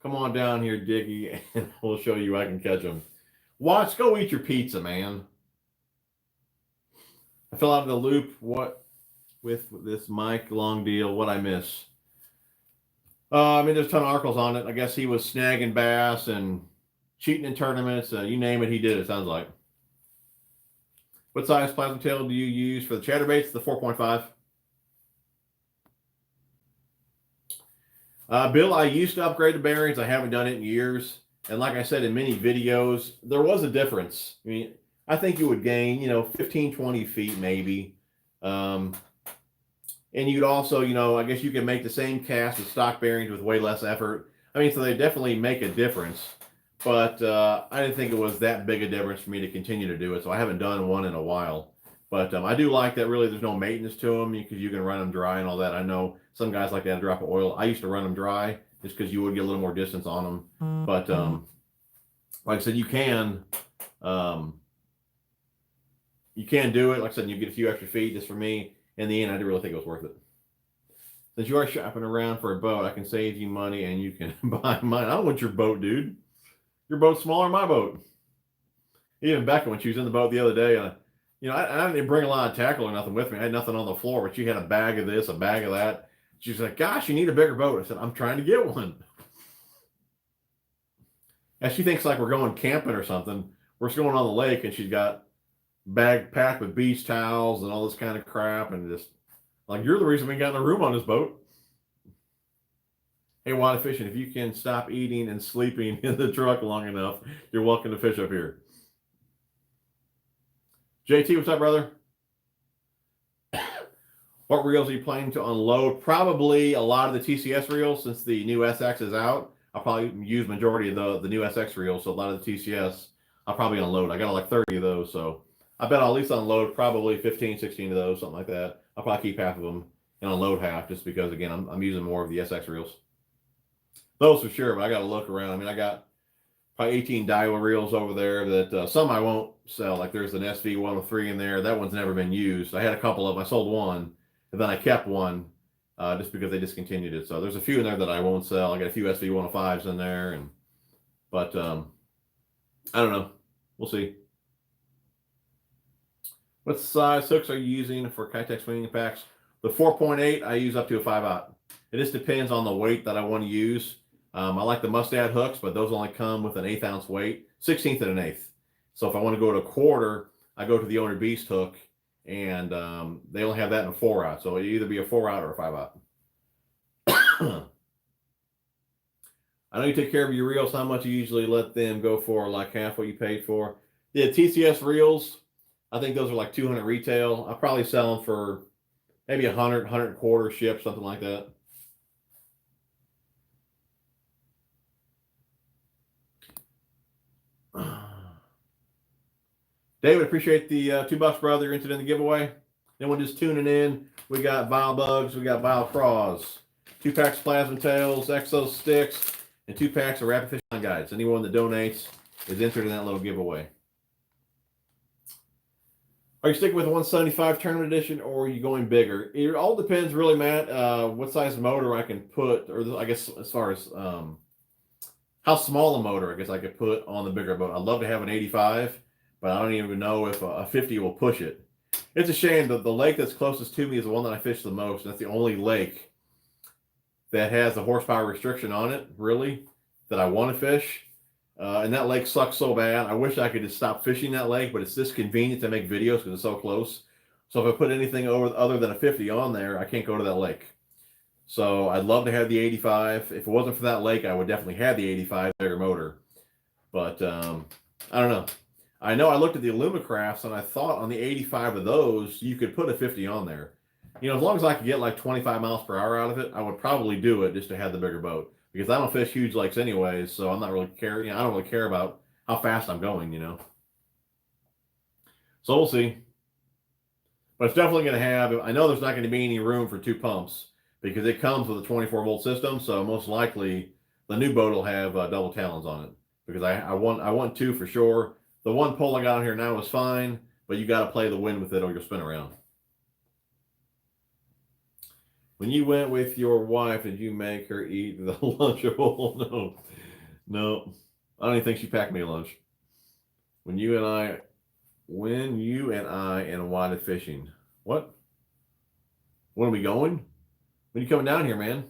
Come on down here, Dickie, and we'll show you I can catch them. Watts, go eat your pizza, man. I fell out of the loop. What with this Mike Long deal? What I miss? I mean, there's a ton of articles on it. I guess he was snagging bass and cheating in tournaments. You name it, he did it, sounds like. What size plasma tail do you use for the chatterbaits? The 4.5. Bill, I used to upgrade the bearings. I haven't done it in years. And like I said in many videos, there was a difference. I mean, I think you would gain, 15, 20 feet maybe. And you'd also, I guess you can make the same cast with stock bearings with way less effort. I mean, so they definitely make a difference. But I didn't think it was that big a difference for me to continue to do it. So I haven't done one in a while. But I do like that really there's no maintenance to them because you can run them dry and all that. I know some guys like to add a drop of oil. I used to run them dry just because you would get a little more distance on them. But like I said, you can do it. Like I said, you get a few extra feet. Just for me, in the end, I didn't really think it was worth it. Since you are shopping around for a boat, I can save you money and you can buy mine. I don't want your boat, dude. Your boat's smaller than my boat. Even Becca, when she was in the boat the other day, I didn't bring a lot of tackle or nothing with me. I had nothing on the floor, but she had a bag of this, a bag of that. She's like, gosh, you need a bigger boat. I said, I'm trying to get one. And she thinks like we're going camping or something. We're just going on the lake, and she's got bag packed with beach towels and all this kind of crap. And just like, you're the reason we got in the room on this boat. Hey, Water Fishing, if you can stop eating and sleeping in the truck long enough, you're welcome to fish up here. JT, what's up, brother? What reels are you planning to unload? Probably a lot of the TCS reels since the new SX is out. I'll probably use majority of the new SX reels, so a lot of the TCS I'll probably unload. I got like 30 of those, so I bet I'll at least unload probably 15, 16 of those, something like that. I'll probably keep half of them and unload half just because, again, I'm using more of the SX reels. Those for sure, but I got to look around. I mean, I got probably 18 Daiwa reels over there that some I won't sell. Like there's an SV103 in there. That one's never been used. I had a couple of them. I sold one, and then I kept one just because they discontinued it. So there's a few in there that I won't sell. I got a few SV105s in there, but I don't know. We'll see. What size hooks are you using for Kitech swinging packs? The 4.8 I use up to a 5/0. It just depends on the weight that I want to use. I like the Mustad hooks, but those only come with an 1/8 ounce weight, 1/16 and an 1/8. So if I want to go to a quarter, I go to the Owner Beast hook, and they only have that in a 4/0. So it'll either be a 4/0 or a 5/0. I know you take care of your reels. How much you usually let them go for? Like half what you paid for? Yeah, TCS reels, I think those are like 200 retail. I'll probably sell them for maybe 100, 100 and quarter ship, something like that. David, appreciate the $2, brother. You're interested in the giveaway. Then we're just tuning in. We got Vile Bugs, we got Vile Craws, 2 packs of Plasma Tails, Exo Sticks, and 2 packs of Rapid Fish Guides. Anyone that donates is entered in that little giveaway. Are you sticking with the 175 Tournament Edition, or are you going bigger? It all depends, really, Matt, what size motor I can put, or I guess as far as how small a motor I guess I could put on the bigger boat. I'd love to have an 85, but I don't even know if a 50 will push it. It's a shame that the lake that's closest to me is the one that I fish the most. That's the only lake that has a horsepower restriction on it, really, that I want to fish. And that lake sucks so bad. I wish I could just stop fishing that lake, but it's this convenient to make videos because it's so close. So if I put anything other than a 50 on there, I can't go to that lake. So I'd love to have the 85. If it wasn't for that lake, I would definitely have the 85 bigger motor. But I don't know. I know I looked at the Alumacrafts and I thought on the 85 of those, you could put a 50 on there. You know, as long as I could get like 25 miles per hour out of it, I would probably do it just to have the bigger boat. Because I don't fish huge lakes anyways, so I'm not really caring. I don't really care about how fast I'm going, you know. So we'll see. But it's definitely going to have, I know there's not going to be any room for 2 pumps because it comes with a 24-volt system, so most likely the new boat will have double talons on it. Because I want 2 for sure. The one pole I got on here now is fine, but you got to play the wind with it or you'll spin around. When you went with your wife, did you make her eat the Lunchable? No. I don't even think she packed me a lunch. When you and I and Wada fishing. What? When are we going? When are you coming down here, man?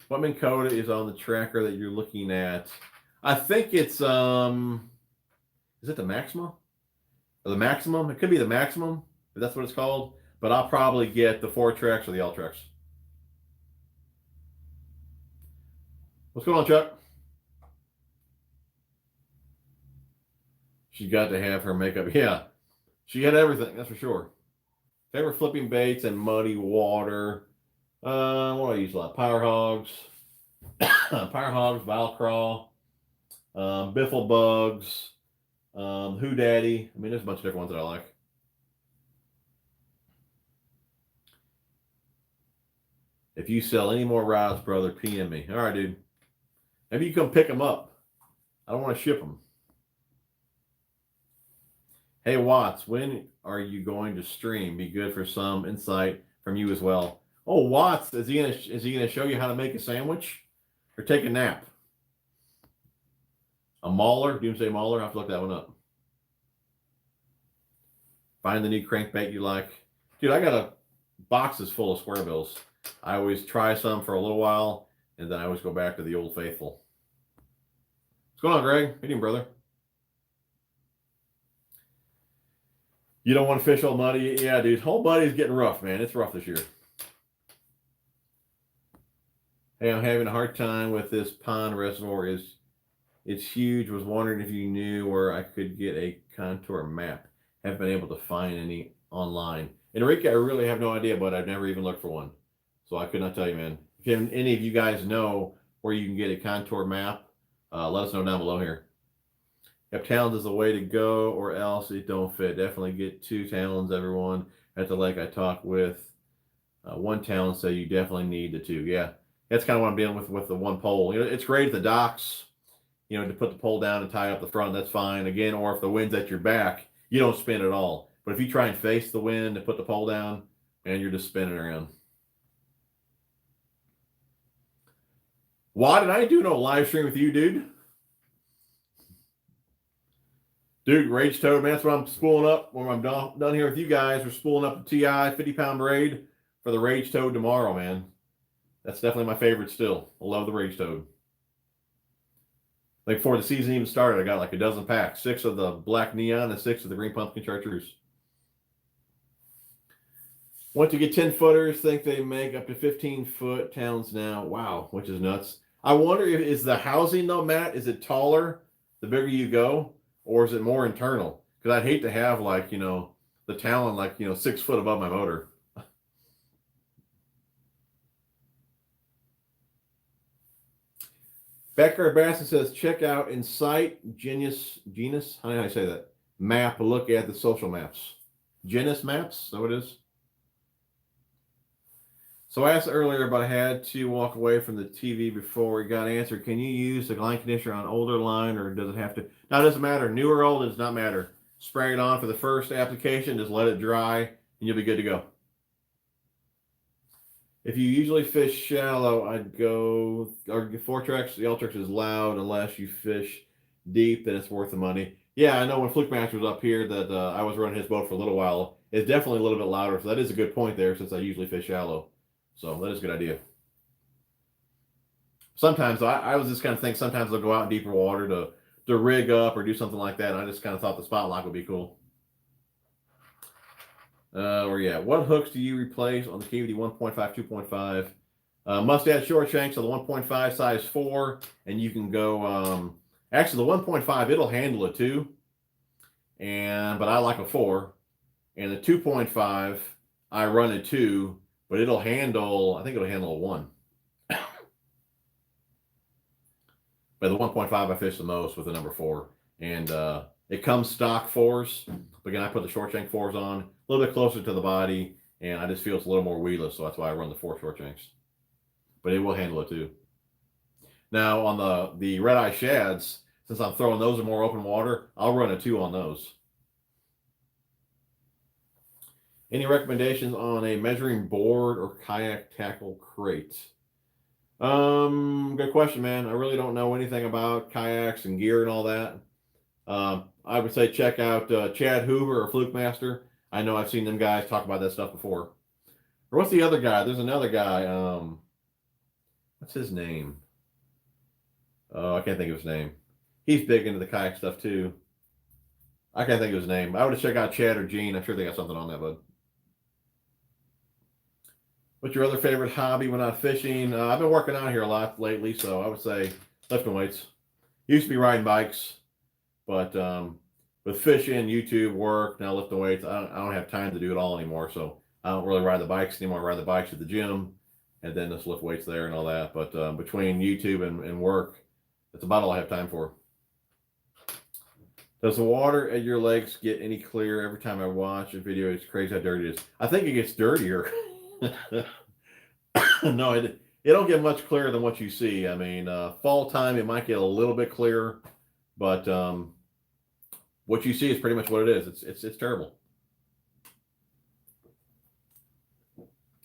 What Minn Kota is on the tracker that you're looking at? I think it's, is it the Maxima? Or the Maximum? It could be the Maximum, if that's what it's called. But I'll probably get the Fortrex or the Ultrex. What's going on, Chuck? She got to have her makeup. Yeah, she had everything, that's for sure. Favorite flipping baits and muddy water. What do I use a lot? Power Hogs. Power Hogs, Vile Crawl, Biffle Bugs, Who Daddy. I mean, there's a bunch of different ones that I like. If you sell any more rods, brother, PM me. All right, dude. Maybe you come pick them up. I don't want to ship them. Hey, Watts, when are you going to stream? Be good for some insight from you as well. Oh, Watts, is he gonna show you how to make a sandwich or take a nap? A mauler, Doomsday Mauler. I have to look that one up. Find the new crankbait you like. Dude, I got a boxes full of square bills. I always try some for a little while, and then I always go back to the old faithful. What's going on, Greg? How you doing, brother? You don't want to fish Old Muddy? Yeah, dude. Old Muddy's getting rough, man. It's rough this year. Hey, I'm having a hard time with this pond reservoir. It's huge. Was wondering if you knew where I could get a contour map. Haven't been able to find any online. Enrique, I really have no idea, but I've never even looked for one. So I could not tell you, man. If any of you guys know where you can get a contour map, let us know down below here. If talons is the way to go or else it don't fit. Definitely get 2 talons, everyone. At the lake I talked with, 1 talon, so you definitely need the 2. Yeah, that's kind of what I'm dealing with the 1 pole. You know, it's great at the docks, you know, to put the pole down and tie up the front. That's fine. Again, or if the wind's at your back, you don't spin at all. But if you try and face the wind and put the pole down, man, you're just spinning around. Why did I do no live stream with you, dude? Dude, Rage Toad, man, that's what I'm spooling up. When I'm done here with you guys, we're spooling up the TI 50-pound braid for the Rage Toad tomorrow, man. That's definitely my favorite still. I love the Rage Toad. Like before the season even started, I got like a dozen packs. 6 of the black neon and 6 of the green pumpkin chartreuse. Want to get 10 footers, think they make up to 15-foot talons now. Wow, which is nuts. I wonder if is the housing though, Matt, is it taller the bigger you go? Or is it more internal? Because I'd hate to have like, you know, the talon like, you know, 6 foot above my motor. Backyard Bassin says, check out Insight Genus, how do I say that? Map, look at the social maps. Genus maps, is that what it is? So I asked earlier, but I had to walk away from the TV before we got answered. Can you use the line conditioner on older line, or does it have to? No, it doesn't matter. New or old, it does not matter. Spray it on for the first application. Just let it dry, and you'll be good to go. If you usually fish shallow, I'd go or 4-Trex. The L-Trex is loud unless you fish deep, then it's worth the money. Yeah, I know when Fluke Master was up here that I was running his boat for a little while. It's definitely a little bit louder, so that is a good point there since I usually fish shallow. So that is a good idea. Sometimes I was just kind of think sometimes they'll go out in deeper water to rig up or do something like that. And I just kind of thought the spot lock would be cool. Or yeah, what hooks do you replace on the KVD 1.5, 2.5? Mustad short shank, so the 1.5 size 4, and you can go. Actually, the 1.5 it'll handle it too, but I like a 4, and the 2.5 I run a 2, but it'll handle. I think it'll handle a 1. But the 1.5 I fish the most with the number 4, and it comes stock 4s. But again, I put the short shank 4s on a little bit closer to the body, and I just feel it's a little more weedless, so that's why I run the 4 short shanks. But it will handle it too. Now on the red eye shads, since I'm throwing those in more open water, I'll run a 2 on those. Any recommendations on a measuring board or kayak tackle crate? Good question, man. I really don't know anything about kayaks and gear and all that. I would say check out Chad Hoover or Fluke Master. I know I've seen them guys talk about that stuff before. Or what's the other guy? There's another guy. What's his name? Oh, I can't think of his name. He's big into the kayak stuff too. I can't think of his name. I would check out Chad or Gene. I'm sure they got something on that, bud. What's your other favorite hobby when not fishing? I've been working out here a lot lately, so I would say lifting weights. Used to be riding bikes, but with fishing, YouTube, work, now lifting weights, I don't have time to do it all anymore. So I don't really ride the bikes anymore. I ride the bikes at the gym, and then just lift weights there and all that. But between YouTube and work, that's about all I have time for. Does the water at your lakes get any clearer every time I watch a video? It's crazy how dirty it is. I think it gets dirtier. No, it don't get much clearer than what you see. I mean, fall time, it might get a little bit clearer, but what you see is pretty much what it is. It's terrible.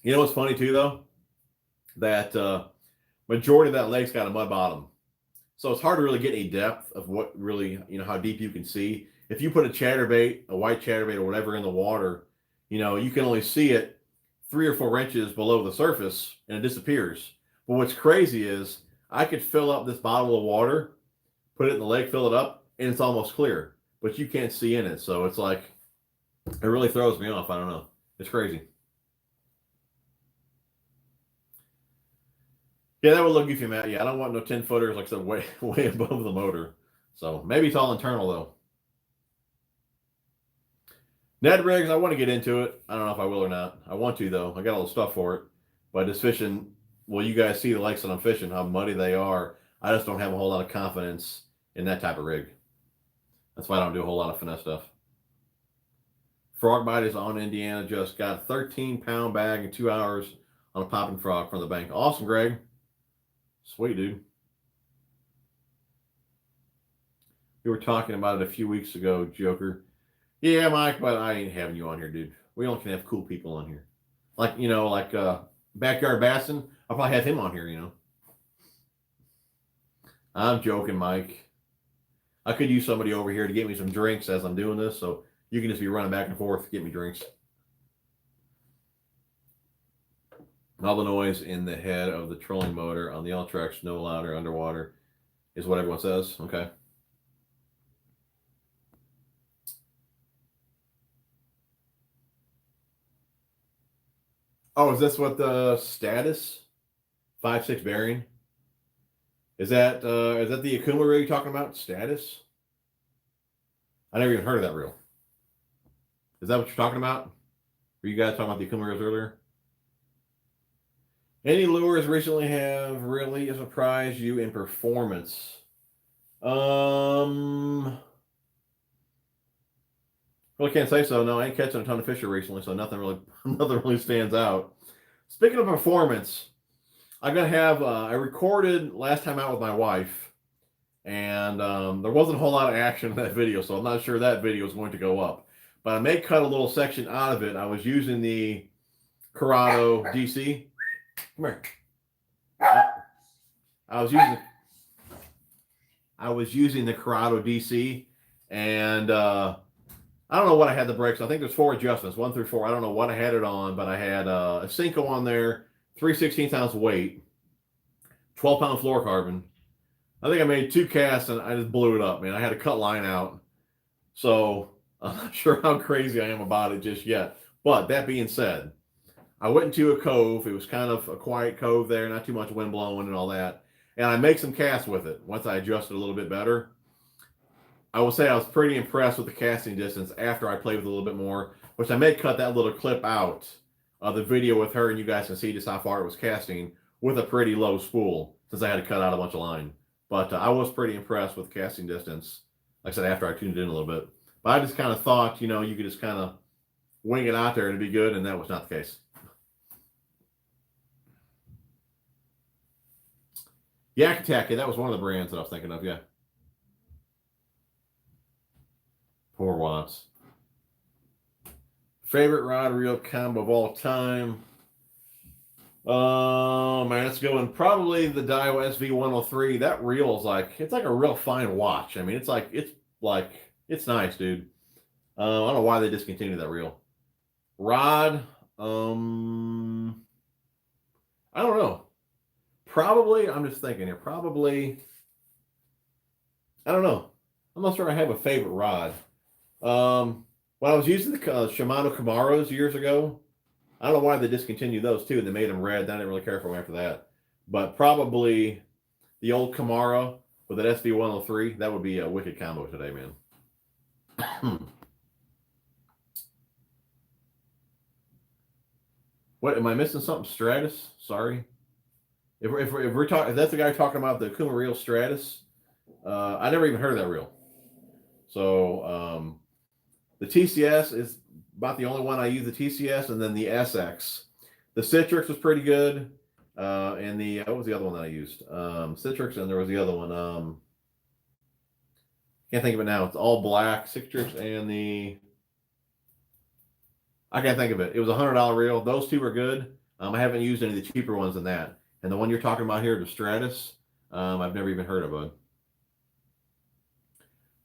You know what's funny too, though? That majority of that lake's got a mud bottom. So it's hard to really get any depth of what really, how deep you can see. If you put a chatterbait, a white chatterbait or whatever in the water, you can only see it 3 or 4 inches below the surface and it disappears. But what's crazy is I could fill up this bottle of water, put it in the lake, fill it up, and it's almost clear, but you can't see in it. So it's like, it really throws me off. I don't know. It's crazy. Yeah, that would look goofy, Matt. Yeah, I don't want no 10-footers, like I said, way above the motor. So maybe it's all internal, though. Ned rigs, I want to get into it. I don't know if I will or not. I want to, though. I got all the stuff for it. But just fishing, well, you guys see the lakes that I'm fishing, how muddy they are. I just don't have a whole lot of confidence in that type of rig. That's why I don't do a whole lot of finesse stuff. Frog bite is on Indiana. Just got a 13-pound bag in 2 hours on a popping frog from the bank. Awesome, Greg. Sweet, dude. We were talking about it a few weeks ago, Joker. Yeah, Mike, but I ain't having you on here, dude. We only can have cool people on here. Like, Backyard Bassin. I'll probably have him on here, I'm joking, Mike. I could use somebody over here to get me some drinks as I'm doing this, so you can just be running back and forth to get me drinks. All the noise in the head of the trolling motor on the L-Trex, no louder underwater, is what everyone says. Okay. Oh, is this what the status 5.6 bearing? Is that the Okuma rig you're talking about? Status? I never even heard of that reel. Is that what you're talking about? Were you guys talking about the Okuma reels earlier? Any lures recently have really surprised you in performance? Really can't say so. No, I ain't catching a ton of fish recently, so nothing really stands out. Speaking of performance, I'm going to have, I recorded last time out with my wife, and there wasn't a whole lot of action in that video, so I'm not sure that video is going to go up. But I may cut a little section out of it. I was using the Corrado DC. Come here. I was using the Corrado DC, and I don't know what I had the brakes. I think there's 4 adjustments, 1 through 4. I don't know what I had it on, but I had a Cinco on there, 3/16 ounce weight, 12-pound fluorocarbon. I think I made 2 casts and I just blew it up, man. I had to cut line out. So I'm not sure how crazy I am about it just yet. But that being said, I went into a cove. It was kind of a quiet cove there, not too much wind blowing and all that. And I make some casts with it once I adjusted a little bit better. I will say I was pretty impressed with the casting distance after I played with it a little bit more, which I may cut that little clip out of the video with her, and you guys can see just how far it was casting with a pretty low spool since I had to cut out a bunch of line. But I was pretty impressed with casting distance, like I said, after I tuned it in a little bit. But I just kind of thought, you know, you could just kind of wing it out there and it'd be good, and that was not the case. Yakataki, that was one of the brands that I was thinking of, yeah. Poor Watts. Favorite rod reel combo of all time. Oh man, it's going probably the Daiwa SV103. That reel is like, it's like a real fine watch. I mean, it's nice, dude. I don't know why they discontinued that reel. Rod, I don't know. Probably, I'm just thinking here, probably, I don't know. I'm not sure I have a favorite rod. When I was using the Shimano Camaros years ago, I don't know why they discontinued those too. They made them red. I didn't really care for them after that. But probably the old Camaro with that SV103, that would be a wicked combo today, man. What, am I missing something? Stratus? Sorry. If we're talking, if that's the guy talking about the Okuma reel Stratus, I never even heard of that reel. So the TCS is about the only one I use, the TCS, and then the SX. The Citrix was pretty good. And the, what was the other one that I used? Citrix, and there was the other one. Can't think of it now. It's all black. Citrix and the, I can't think of it. It was a $100 reel. Those two were good. I haven't used any of the cheaper ones than that. And the one you're talking about here, the Stratus, I've never even heard of it.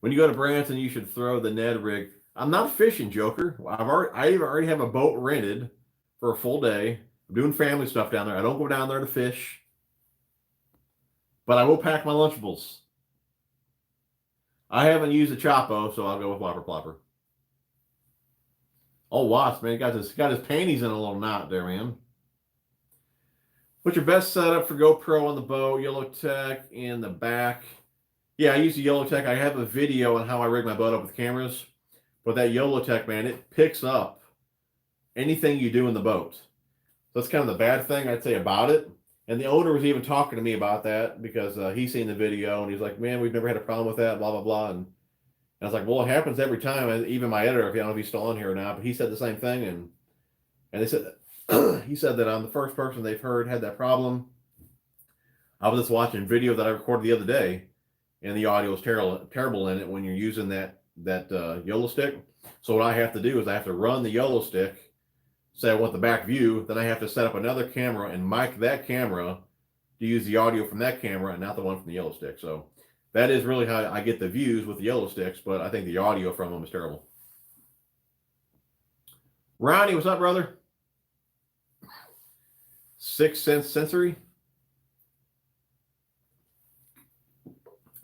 When you go to Branson, you should throw the Ned rig. I'm not fishing, Joker. I already have a boat rented for a full day. I'm doing family stuff down there. I don't go down there to fish. But I will pack my Lunchables. I haven't used a Chapo, so I'll go with Whopper Plopper. Oh, Watts, man. He got his panties in a little knot there, man. What's your best setup for GoPro on the boat? Yellowtech in the back. Yeah, I use the Yellowtech. I have a video on how I rig my boat up with cameras. But that Yellowtech, man, it picks up anything you do in the boat. That's kind of the bad thing I'd say about it. And the owner was even talking to me about that because he's seen the video and he's like, man, we've never had a problem with that, blah, blah, blah. And I was like, well, it happens every time. Even my editor, if you don't know if he's still on here or not, but he said the same thing. And they said that he said that I'm the first person they've heard had that problem. I was just watching video that I recorded the other day, and the audio is terrible in it when you're using that YOLO stick. So what I have to do is I have to run the YOLO stick, say I want the back view, then I have to set up another camera and mic that camera to use the audio from that camera and not the one from the YOLO stick. So that is really how I get the views with the YOLO sticks, but I think the audio from them is terrible. Ronnie, what's up, brother? 6 Sense Sensory.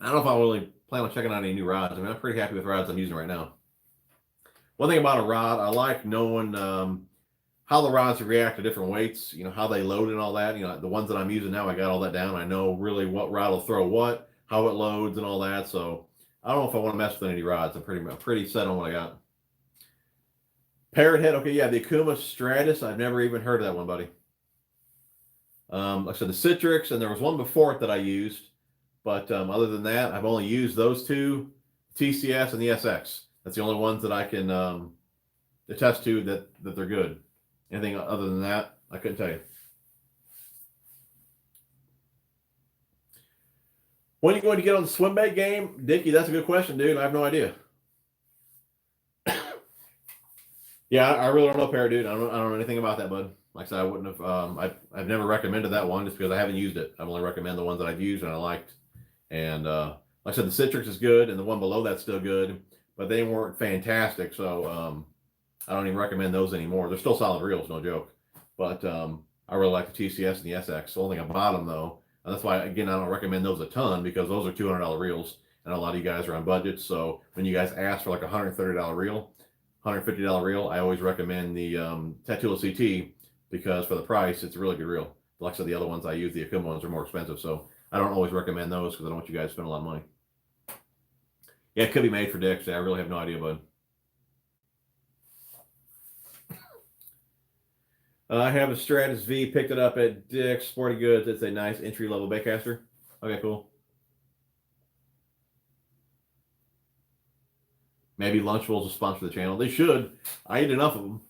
I don't know if I really plan on checking out any new rods. I mean, I'm pretty happy with the rods I'm using right now. One thing about a rod, I like knowing how the rods react to different weights, you know, how they load and all that. You know, the ones that I'm using now, I got all that down. I know really what rod will throw what, how it loads and all that. So I don't know if I want to mess with any rods. I'm pretty set on what I got. Parrot head. Okay, yeah, the Okuma Stratus. I've never even heard of that one, buddy. Like I said, the Citrix, and there was one before it that I used. But other than that, I've only used those two, TCS and the SX. That's the only ones that I can attest to that they're good. Anything other than that, I couldn't tell you. When are you going to get on the swim bait game? Dickie, that's a good question, dude. I have no idea. Yeah, I really don't know Parrot, dude. I don't know anything about that, bud. Like I said, I wouldn't have. I've never recommended that one just because I haven't used it. I've only recommended the ones that I've used and I liked. And like I said, the Citrix is good, and the one below that's still good, but they weren't fantastic. So I don't even recommend those anymore. They're still solid reels, no joke. But I really like the TCS and the SX. The only thing about them though, and that's why again I don't recommend those a ton because those are $200 reels, and a lot of you guys are on budgets. So when you guys ask for like a $130 reel, $150 reel, I always recommend the Tattoola CT because for the price, it's a really good reel. Like I said, the other ones I use, the Okuma ones, are more expensive. So I don't always recommend those because I don't want you guys to spend a lot of money. Yeah, it could be made for dicks. I really have no idea, bud. I have a Stratus V, picked it up at Dick's Sporting Goods. It's a nice entry-level baitcaster. Okay, cool. Maybe Lunchables will sponsor the channel. They should. I eat enough of them.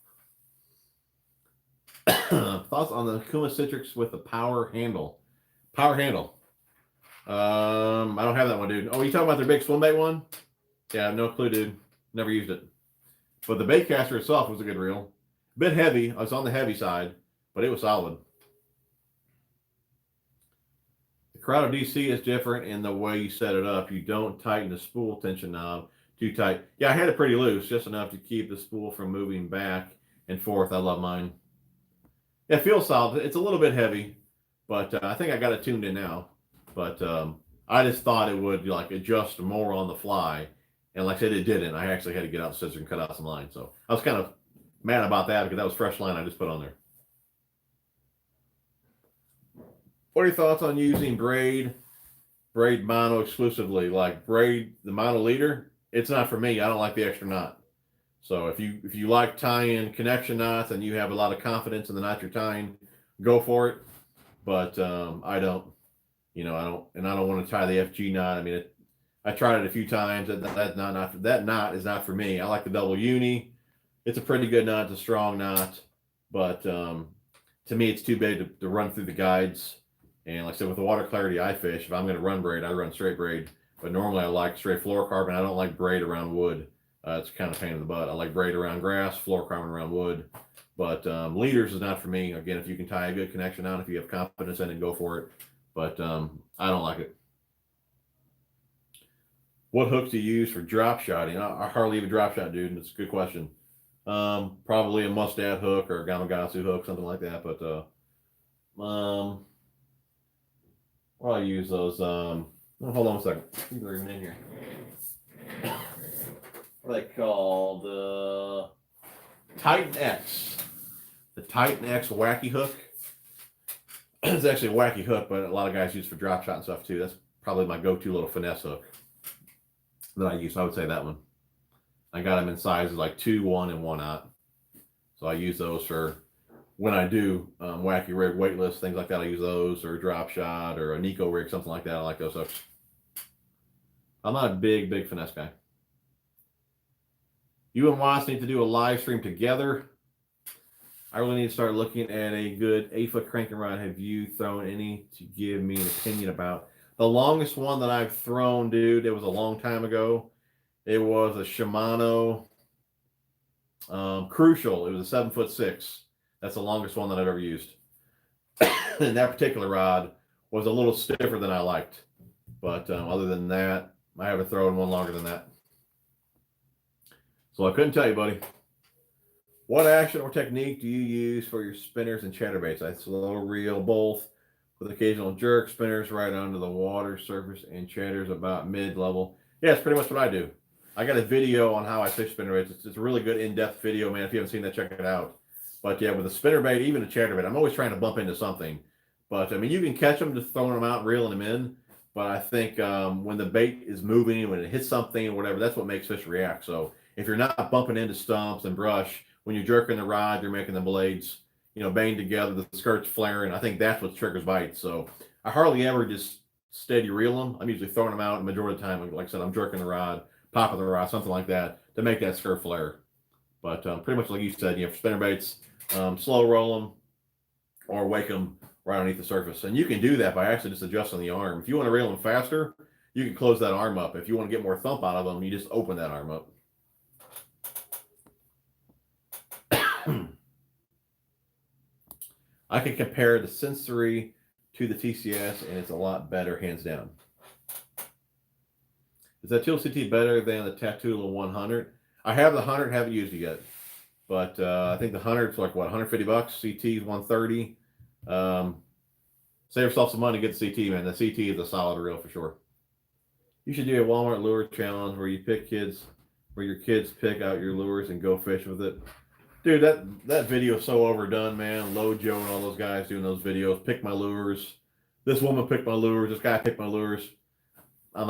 Thoughts on the Okuma Citrix with the power handle? Power handle. I don't have that one, dude. Oh, you talking about their big swim bait one? Yeah, no clue, dude. Never used it. But the baitcaster itself was a good reel. Bit heavy. I was on the heavy side, but it was solid. The Corrado DC is different in the way you set it up. You don't tighten the spool tension knob too tight. Yeah, I had it pretty loose, just enough to keep the spool from moving back and forth. I love mine. Yeah, it feels solid. It's a little bit heavy, but I think I got it tuned in now. But I just thought it would like adjust more on the fly. And like I said, it didn't. I actually had to get out the scissors and cut out some line. So I was kind of mad about that because that was fresh line I just put on there. What are your thoughts on using braid mono exclusively? Like braid the mono leader, it's not for me. I don't like the extra knot. So if you like tying connection knots and you have a lot of confidence in the knot you're tying, go for it. But I don't, I don't want to tie the FG knot. I mean, I tried it a few times. That knot is not for me. I like the double uni. It's a pretty good knot. It's a strong knot, but to me, it's too big to run through the guides. And like I said, with the water clarity I fish, if I'm going to run braid, I run straight braid. But normally I like straight fluorocarbon. I don't like braid around wood. It's kind of a pain in the butt. I like braid around grass, fluorocarbon around wood. But leaders is not for me. Again, if you can tie a good connection on, if you have confidence in it, go for it. But I don't like it. What hooks do you use for drop shotting? I hardly even drop shot, dude. It's a good question. Probably a Mustad hook or a Gamakatsu hook, something like that. But well, I use those. Hold on a second. They're even in here. What are they called? The Titan X. The Titan X wacky hook. It's actually a wacky hook, but a lot of guys use for drop shot and stuff too. That's probably my go-to little finesse hook that I use. So I would say that one. I got them in sizes like 2, 1, and 1/0. So I use those for when I do wacky rig, weightless, things like that. I use those, or a drop shot, or a Nico rig, something like that. I like those hooks. I'm not a big finesse guy. You and Watts need to do a live stream together. I really need to start looking at a good 8-foot cranking rod. Have you thrown any to give me an opinion about? The longest one that I've thrown, dude, it was a long time ago. It was a Shimano Crucial. It was a 7'6". That's the longest one that I've ever used. And that particular rod was a little stiffer than I liked. But other than that, I haven't thrown one longer than that. So I couldn't tell you, buddy. What action or technique do you use for your spinners and chatterbaits? I slow reel both with occasional jerk, spinners right onto the water surface, and chatters about mid-level. Yeah, it's pretty much what I do. I got a video on how I fish spinnerbaits. It's a really good in-depth video, man. If you haven't seen that, check it out. But yeah, with a spinnerbait, even a chatterbait, I'm always trying to bump into something. But I mean, you can catch them just throwing them out, reeling them in. But I think when the bait is moving, when it hits something or whatever, that's what makes fish react. So if you're not bumping into stumps and brush, when you're jerking the rod, you're making the blades, bang together, the skirt's flaring. I think that's what triggers bites. So I hardly ever just steady reel them. I'm usually throwing them out the majority of the time. Like I said, I'm jerking the rod, popping the rod, something like that to make that skirt flare. But pretty much like you said, for spinnerbaits, slow roll them or wake them right underneath the surface. And you can do that by actually just adjusting the arm. If you want to reel them faster, you can close that arm up. If you want to get more thump out of them, you just open that arm up. I can compare the Sensory to the TCS, and it's a lot better, hands down. Is that Tool CT better than the Tattoola 100? I have the 100, haven't used it yet. But I think the 100's like, what, 150 bucks? CT's 130. Save yourself some money, get the CT, man. The CT is a solid reel for sure. You should do a Walmart lure challenge where you pick kids, where your kids pick out your lures and go fish with it. Dude, that video is so overdone, man. Low Joe and all those guys doing those videos. Pick my lures. This woman picked my lures. This guy picked my lures. I'm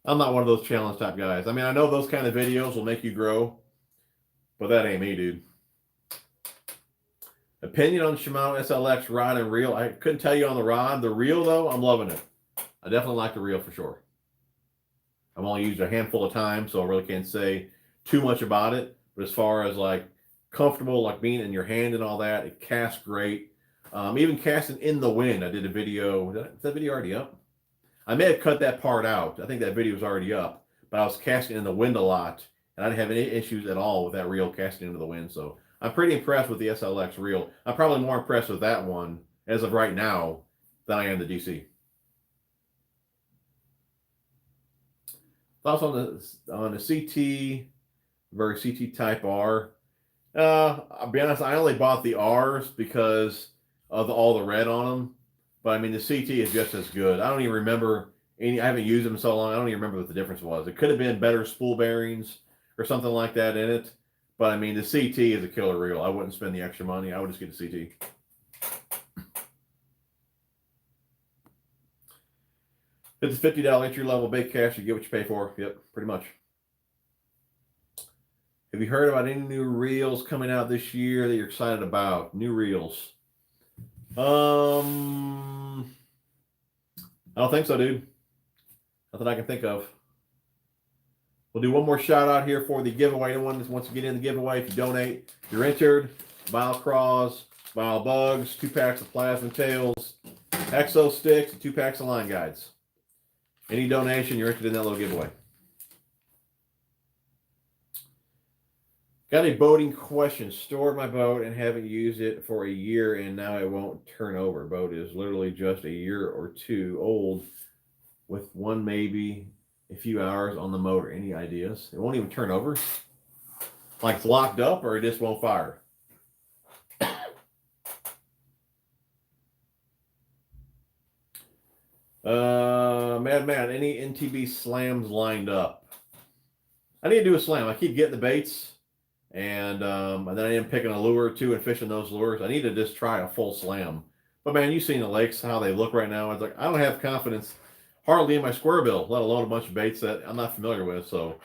not one of those challenge type guys. I mean, I know those kind of videos will make you grow, but that ain't me, dude. Opinion on Shimano SLX rod and reel. I couldn't tell you on the rod. The reel, though, I'm loving it. I definitely like the reel for sure. I've only used it a handful of times, so I really can't say too much about it. But as far as like comfortable, like being in your hand and all that, it casts great. Even casting in the wind. I did a video. Is that video already up? I may have cut that part out. I think that video was already up. But I was casting in the wind a lot, and I didn't have any issues at all with that reel casting into the wind. So I'm pretty impressed with the SLX reel. I'm probably more impressed with that one as of right now than I am the DC. Thoughts on the CT versus CT Type R? I'll be honest, I only bought the R's because of all the red on them. But I mean, the CT is just as good. I don't even remember any. I haven't used them so long. I don't even remember what the difference was. It could have been better spool bearings or something like that in it. But I mean, the CT is a killer reel. I wouldn't spend the extra money. I would just get the CT. It's a $50 entry level big cash. You get what you pay for. Yep, pretty much. Have you heard about any new reels coming out this year that you're excited about? New reels. I don't think so, dude. Nothing I can think of. We'll do one more shout out here for the giveaway. Anyone that wants to get in the giveaway, if you donate, you're entered. Vinyl Craws, Vinyl Bugs, 2 packs of Plasma Tails, Exo Sticks, and 2 packs of Line Guides. Any donation, you're entered in that little giveaway. Got a boating question. Stored my boat and haven't used it for a year, and now it won't turn over. Boat is literally just a year or two old with one, maybe a few hours on the motor. Any ideas? It won't even turn over? Like it's locked up, or it just won't fire? Mad, any NTB slams lined up? I need to do a slam. I keep getting the baits. And then I am picking a lure or two and fishing those lures. I need to just try a full slam. But man, you've seen the lakes, how they look right now. It's like, I don't have confidence hardly in my square bill, let alone a bunch of baits that I'm not familiar with. So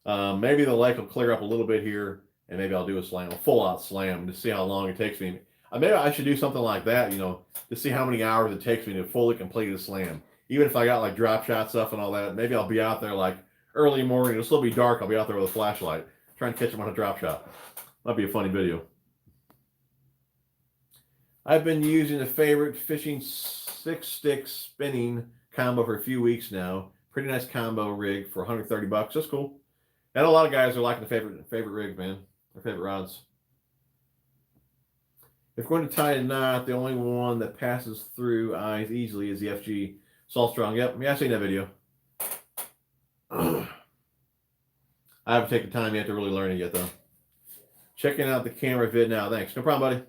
maybe the lake will clear up a little bit here, and maybe I'll do a slam, a full out slam, to see how long it takes me. Maybe I should do something like that, to see how many hours it takes me to fully complete a slam. Even if I got like drop shot stuff and all that, maybe I'll be out there like early morning. It'll still be dark. I'll be out there with a flashlight, trying to catch them on a drop shot. Might be a funny video. I've been using a favorite fishing 6-stick spinning combo for a few weeks now. Pretty nice combo rig for 130 bucks. That's cool. And a lot of guys are liking the favorite rigs, man. Their favorite rods. If we're going to tie a knot, the only one that passes through eyes easily is the FG Salt Strong. Yep, yeah, I've seen that video. I haven't taken time yet to really learn it yet, though. Checking out the camera vid now. Thanks. No problem, buddy.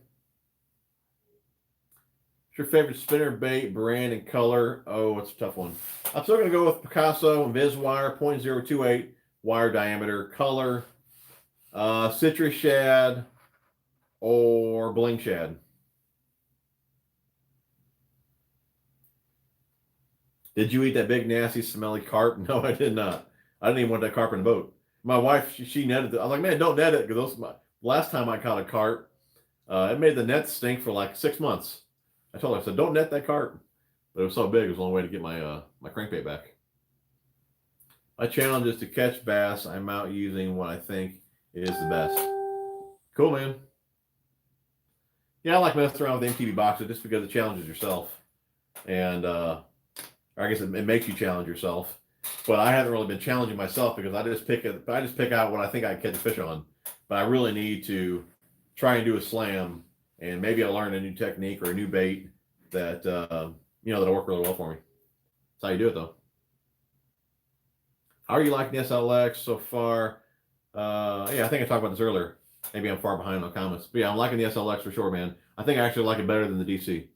What's your favorite spinner bait, brand, and color? Oh, it's a tough one. I'm still going to go with Picasso and Viz Wire, 0.028 wire diameter, color, citrus shad, or bling shad. Did you eat that big, nasty, smelly carp? No, I did not. I didn't even want that carp in the boat. My wife, she netted it. I was like, man, don't net it, because last time I caught a carp, it made the net stink for like 6 months. I told her, I said, don't net that carp. But it was so big, it was the only way to get my my crankbait back. My challenge is to catch bass. I'm out using what I think is the best. Cool, man. Yeah, I like messing around with MTB boxes just because it challenges yourself. And or I guess it makes you challenge yourself. But I haven't really been challenging myself because I just pick out what I think I can catch a fish on. But I really need to try and do a slam, and maybe I'll learn a new technique or a new bait that that'll work really well for me. That's how you do it, though. How are you liking the SLX so far? Yeah, I think I talked about this earlier. Maybe I'm far behind on comments. But yeah, I'm liking the SLX for sure, man. I think I actually like it better than the DC.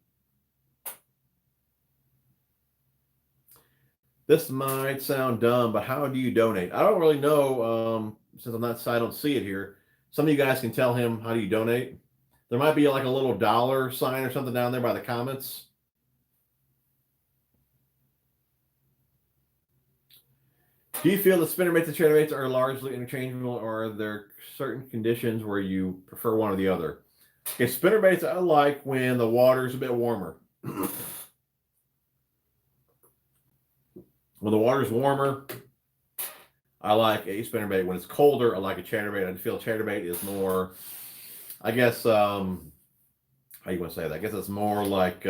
This might sound dumb, but how do you donate? I don't really know, since I'm not, I don't see it here. Some of you guys can tell him how do you donate. There might be like a little dollar sign or something down there by the comments. Do you feel the spinnerbaits and chatterbaits are largely interchangeable, or are there certain conditions where you prefer one or the other? Okay, spinnerbaits I like when the water's a bit warmer. When the water's warmer, I like a spinnerbait. When it's colder, I like a chatterbait. I feel chatterbait is more, I guess, how you want to say that? I guess it's more like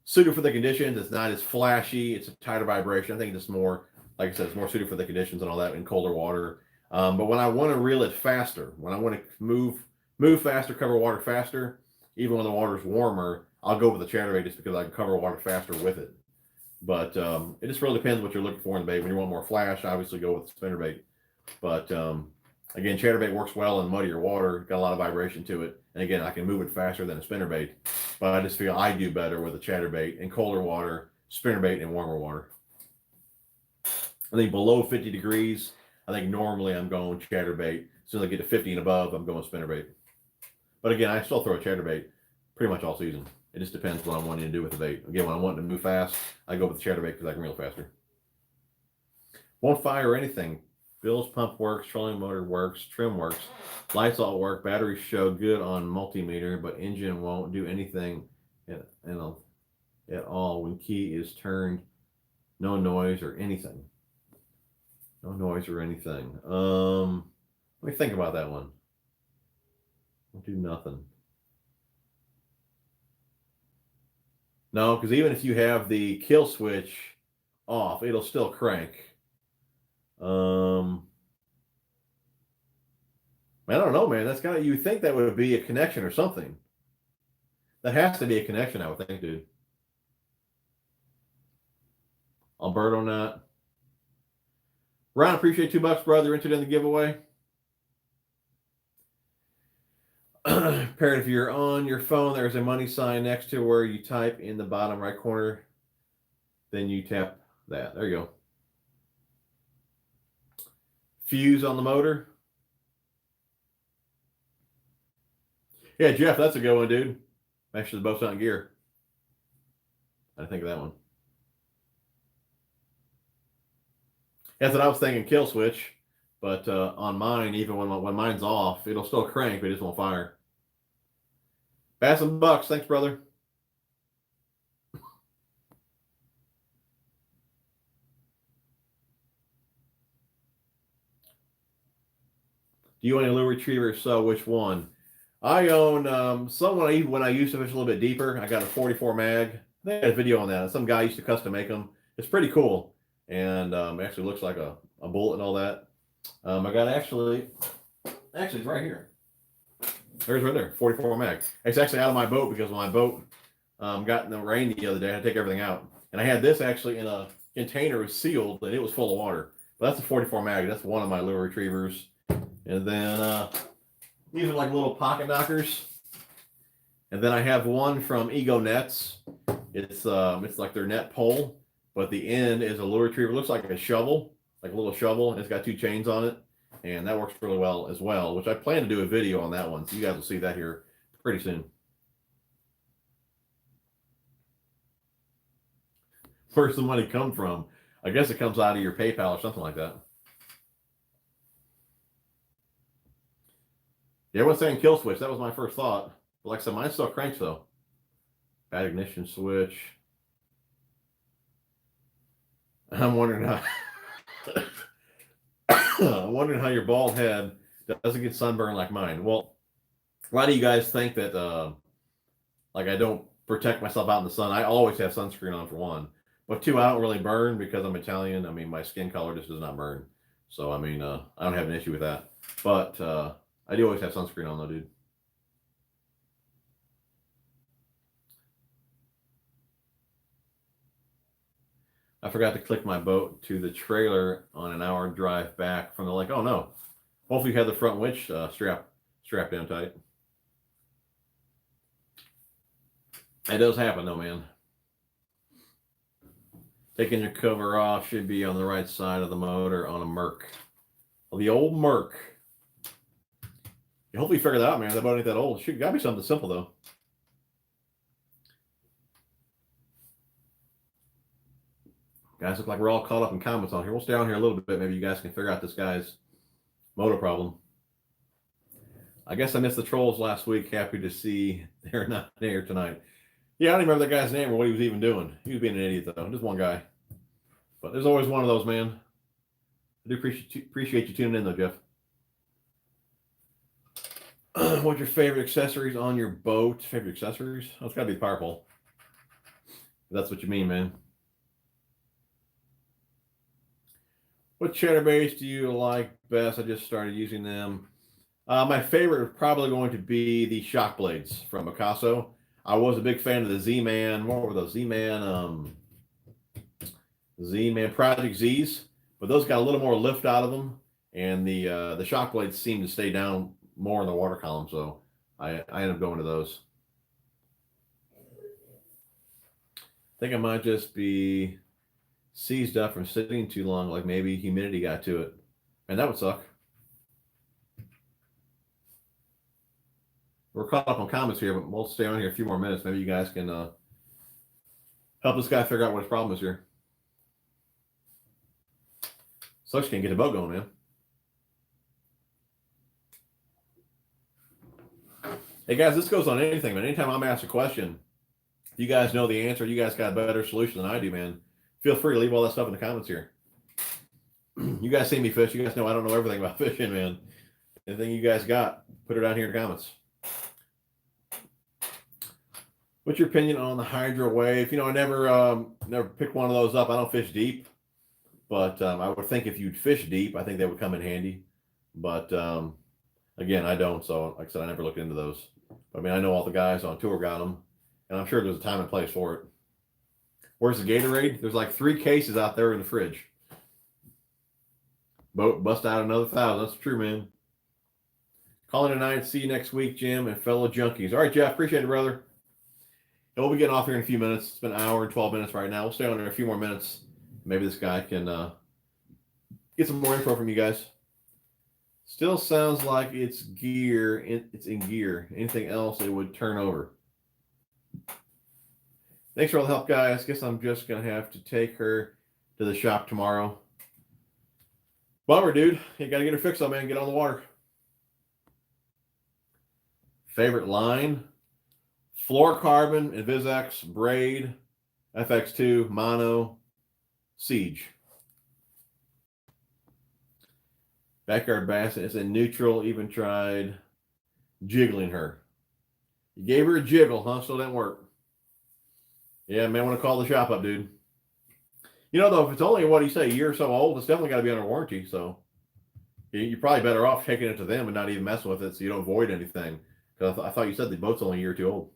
suited for the conditions. It's not as flashy. It's a tighter vibration. I think it's more, like I said, it's more suited for the conditions and all that in colder water. But when I want to reel it faster, when I want to move faster, cover water faster, even when the water's warmer, I'll go with the chatterbait just because I can cover water faster with it. But it just really depends what you're looking for in the bait. When you want more flash, obviously go with the spinnerbait. But again, chatterbait works well in muddier water. Got a lot of vibration to it. And again, I can move it faster than a spinnerbait. But I just feel I do better with a chatterbait in colder water, spinnerbait in warmer water. I think below 50 degrees, I think normally I'm going chatterbait. As soon as I get to 50 and above, I'm going spinnerbait. But again, I still throw a chatterbait pretty much all season. It just depends what I'm wanting to do with the bait. Again, when I'm wanting to move fast, I go with the chatterbait because I can reel faster. Won't fire anything. Bill's pump works, trolling motor works, trim works, lights all work, batteries show good on multimeter, but engine won't do anything at all when key is turned. No noise or anything. No noise or anything. Let me think about that one. Won't do nothing. No, because even if you have the kill switch off, it'll still crank. I don't know, man. That's kind of, you would think that would be a connection or something. That has to be a connection, I would think, dude. I'll bird on that. Ron, appreciate $2, brother. Entered in the giveaway. Parrot, if you're on your phone, there's a money sign next to where you type in the bottom right corner. Then you tap that. There you go. Fuse on the motor. Yeah, Jeff, that's a good one, dude. Actually, the boat's not in gear. I didn't think of that one. That's what I was thinking, kill switch. But on mine, even when mine's off, it'll still crank, but it just won't fire. Bass and Bucks, thanks, brother. Do you own a lure retriever? So which one? I own some when I used to fish a little bit deeper. I got a 44 mag. I think I had a video on that. Some guy used to custom make them. It's pretty cool. And actually looks like a bullet and all that. I got actually it's right here. There's right there, 44 mag. It's actually out of my boat because my boat got in the rain the other day. I had to take everything out. And I had this actually in a container, was sealed, and it was full of water. But that's a 44 mag. That's one of my lure retrievers. And then these are like little pocket knockers. And then I have one from Ego Nets. It's like their net pole, but the end is a lure retriever. It looks like a shovel, like a little shovel, and it's got 2 chains on it. And that works really well as well, which I plan to do a video on that one. So you guys will see that here pretty soon. Where's the money come from? I guess it comes out of your PayPal or something like that. Yeah, everyone's saying kill switch. That was my first thought. But like I said, mine still cranks though. Bad ignition switch. I'm wondering how I'm wondering how your bald head doesn't get sunburned like mine. Well, Why do you guys think that, like, I don't protect myself out in the sun? I always have sunscreen on, for one. But two, I don't really burn because I'm Italian. I mean, my skin color just does not burn. So, I mean, I don't have an issue with that. But I do always have sunscreen on, though, dude. I forgot to click my boat to the trailer on an hour drive back from the lake. Oh, no. Hopefully you had the front winch strapped down tight. It does happen, though, man. Taking your cover off should be on the right side of the motor on a Merc. Well, the old Merc. You hopefully figure that out, man. That boat ain't that old. Should gotta be something simple, though. Guys, look like we're all caught up in comments on here. We'll stay on here a little bit. Maybe you guys can figure out this guy's motor problem. I guess I missed the trolls last week. Happy to see they're not there tonight. Yeah, I don't even remember that guy's name or what he was even doing. He was being an idiot, though. Just one guy. But there's always one of those, man. I do appreciate you tuning in, though, Jeff. What's your favorite accessories on your boat? Favorite accessories? Oh, it's got to be the power pole. If that's what you mean, man. What chatterbaits do you like best? I just started using them. My favorite is probably going to be the shock blades from Picasso. I was a big fan of the Z-Man. What were those? Z-Man Project Z's, but those got a little more lift out of them, and the shock blades seem to stay down more in the water column, so I ended up going to those. I think I might just be seized up from sitting too long, like maybe humidity got to it, and that would suck. We're caught up on comments here, but we'll stay on here a few more minutes. Maybe you guys can help this guy figure out what his problem is here. Sucks you can't get the boat going, man. Hey, guys, this goes on anything, man. Anytime I'm asked a question, if you guys know the answer, you guys got a better solution than I do, man, feel free to leave all that stuff in the comments here. You guys see me fish. You guys know I don't know everything about fishing, man. Anything you guys got, put it down here in the comments. What's your opinion on the Hydro Wave? You know, I never picked one of those up. I don't fish deep, but I would think if you'd fish deep, I think they would come in handy. But again, I don't. So, like I said, I never looked into those. But I mean, I know all the guys on tour got them, and I'm sure there's a time and place for it. Where's the Gatorade? There's like 3 cases out there in the fridge. Boat bust out another 1,000. That's true, man. Calling it a night. See you next week, Jim and fellow junkies. All right, Jeff. Appreciate it, brother. And we'll be getting off here in a few minutes. It's been an hour and 12 minutes right now. We'll stay on there a few more minutes. Maybe this guy can get some more info from you guys. Still sounds like it's gear. It's in gear. Anything else, it would turn over. Thanks for all the help, guys. Guess I'm just going to have to take her to the shop tomorrow. Bummer, dude. You got to get her fixed, though, man. Get on the water. Favorite line? Fluorocarbon, InvisX, Braid, FX2, Mono, Siege. Backyard Bass is in neutral, even tried jiggling her. You gave her a jiggle, huh? Still didn't work. Yeah, may want to call the shop up, dude. You know, though, if it's only, what do you say, a year or so old, it's definitely got to be under warranty, so you're probably better off taking it to them and not even messing with it so you don't void anything. Because I thought you said the boat's only a year or two old.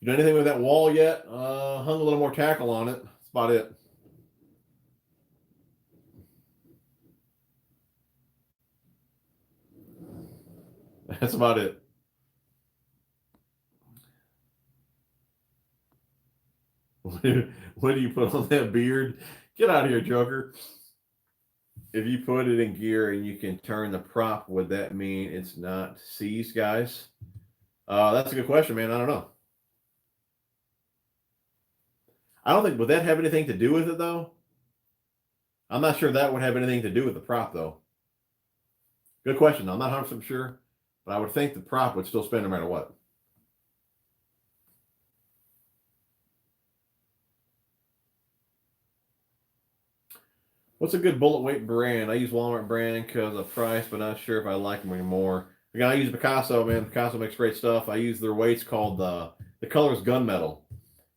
You done anything with that wall yet? Hung a little more tackle on it. That's about it. That's about it. What do you put on that beard? Get out of here, Joker. If you put it in gear and you can turn the prop, would that mean it's not seized, guys? That's a good question, man. I don't know. I don't think, would that have anything to do with it, though? I'm not sure that would have anything to do with the prop, though. Good question. I'm not 100% sure, but I would think the prop would still spin no matter what. What's a good bullet weight brand? I use Walmart brand because of price, but not sure if I like them anymore. Again, I use Picasso, man. Picasso makes great stuff. I use their weights called the color is gunmetal,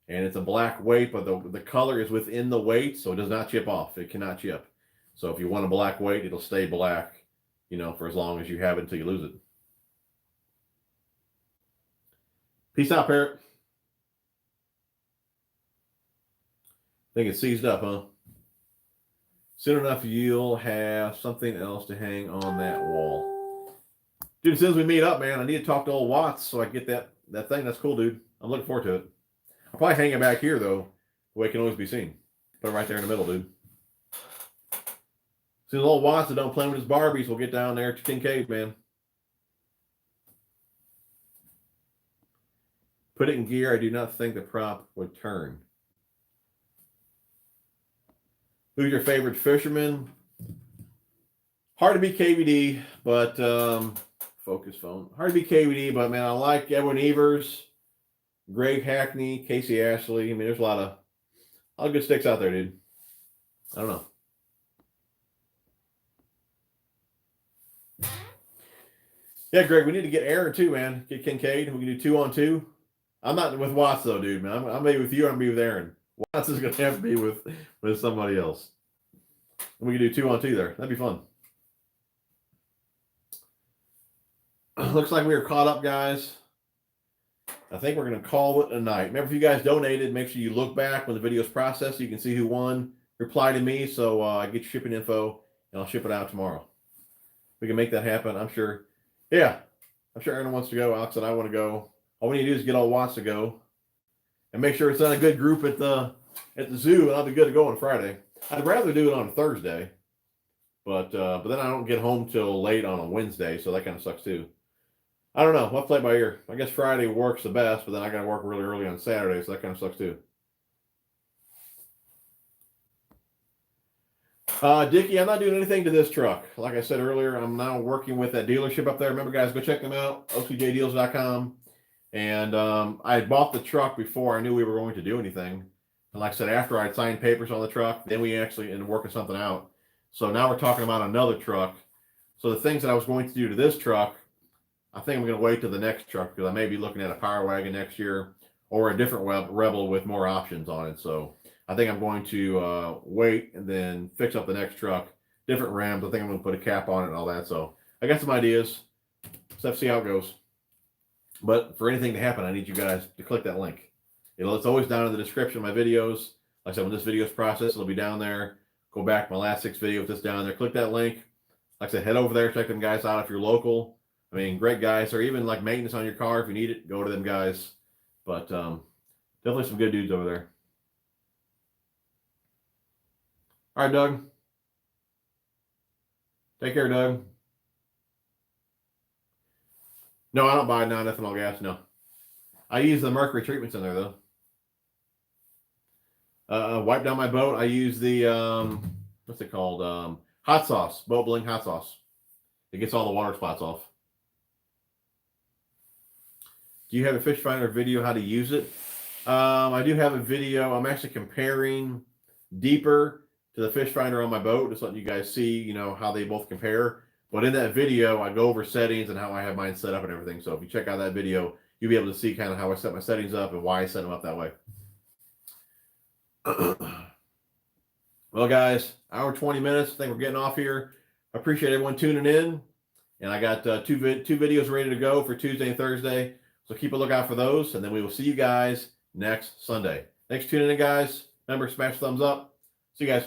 and it's a black weight, but the color is within the weight, so it does not chip off. It cannot chip. So if you want a black weight, it'll stay black, you know, for as long as you have it until you lose it. Peace out, Parrot. Think it's seized up, huh? Soon enough, you'll have something else to hang on that wall. Dude, as soon as we meet up, man, I need to talk to old Watts so I get that thing. That's cool, dude. I'm looking forward to it. I'll probably hang it back here, though, where it can always be seen. Put it right there in the middle, dude. As soon as old Watts that don't play with his Barbies will get down there to Kincaid, man. Put it in gear. I do not think the prop would turn. Who's your favorite fisherman? Hard to be KVD, but focus phone. Hard to be KVD, but man, I like Edwin Evers, Greg Hackney, Casey Ashley. I mean, there's a lot of good sticks out there, dude. I don't know. Yeah, Greg, we need to get Aaron too, man. Get Kincaid. We can do 2-on-2. I'm not with Watts though, dude, man. I'm maybe with you. I'm be with Aaron. Watts is gonna have to be with somebody else. And we can do 2-on-2 there. That'd be fun. Looks like we are caught up, guys. I think we're gonna call it a night. Remember, if you guys donated, make sure you look back when the video is processed so you can see who won. Reply to me so I get your shipping info and I'll ship it out tomorrow. We can make that happen. I'm sure. Yeah, I'm sure Aaron wants to go. Alex and I want to go. All we need to do is get all Watts to go, and make sure it's on a good group at the zoo, and I'll be good to go on Friday. I'd rather do it on Thursday, but then I don't get home till late on a Wednesday, so that kind of sucks too. I don't know. We'll play it by ear. I guess Friday works the best, but then I got to work really early on Saturday, so that kind of sucks too. Dickie, I'm not doing anything to this truck. Like I said earlier, I'm now working with that dealership up there. Remember, guys, go check them out, ocjdeals.com. And I had bought the truck before I knew we were going to do anything. And like I said, after I'd signed papers on the truck, then we actually ended up working something out. So now we're talking about another truck. So the things that I was going to do to this truck, I think I'm going to wait to the next truck because I may be looking at a Power Wagon next year or a different Rebel with more options on it. So I think I'm going to wait and then fix up the next truck. Different rims. I think I'm going to put a cap on it and all that. So I got some ideas. Let's have to see how it goes. But for anything to happen, I need you guys to click that link. It's always down in the description of my videos. Like I said, when this video is processed, it'll be down there. Go back to my last 6 videos, it's down there. Click that link. Like I said, head over there, check them guys out if you're local. I mean, great guys. Or even like maintenance on your car, if you need it, go to them guys. But definitely some good dudes over there. All right, Doug. Take care, Doug. No, I don't buy non-ethanol gas, no. I use the mercury treatments in there, though. Wipe down my boat. I use the, what's it called? Hot sauce, boat bling hot sauce. It gets all the water spots off. Do you have a fish finder video how to use it? I do have a video. I'm actually comparing deeper to the fish finder on my boat, just letting you guys see, you know, how they both compare. But in that video, I go over settings and how I have mine set up and everything. So if you check out that video, you'll be able to see kind of how I set my settings up and why I set them up that way. Well, guys, hour 20 minutes. I think we're getting off here. I appreciate everyone tuning in. And I got two videos ready to go for Tuesday and Thursday. So keep a lookout for those. And then we will see you guys next Sunday. Thanks for tuning in, guys. Remember, smash thumbs up. See you guys.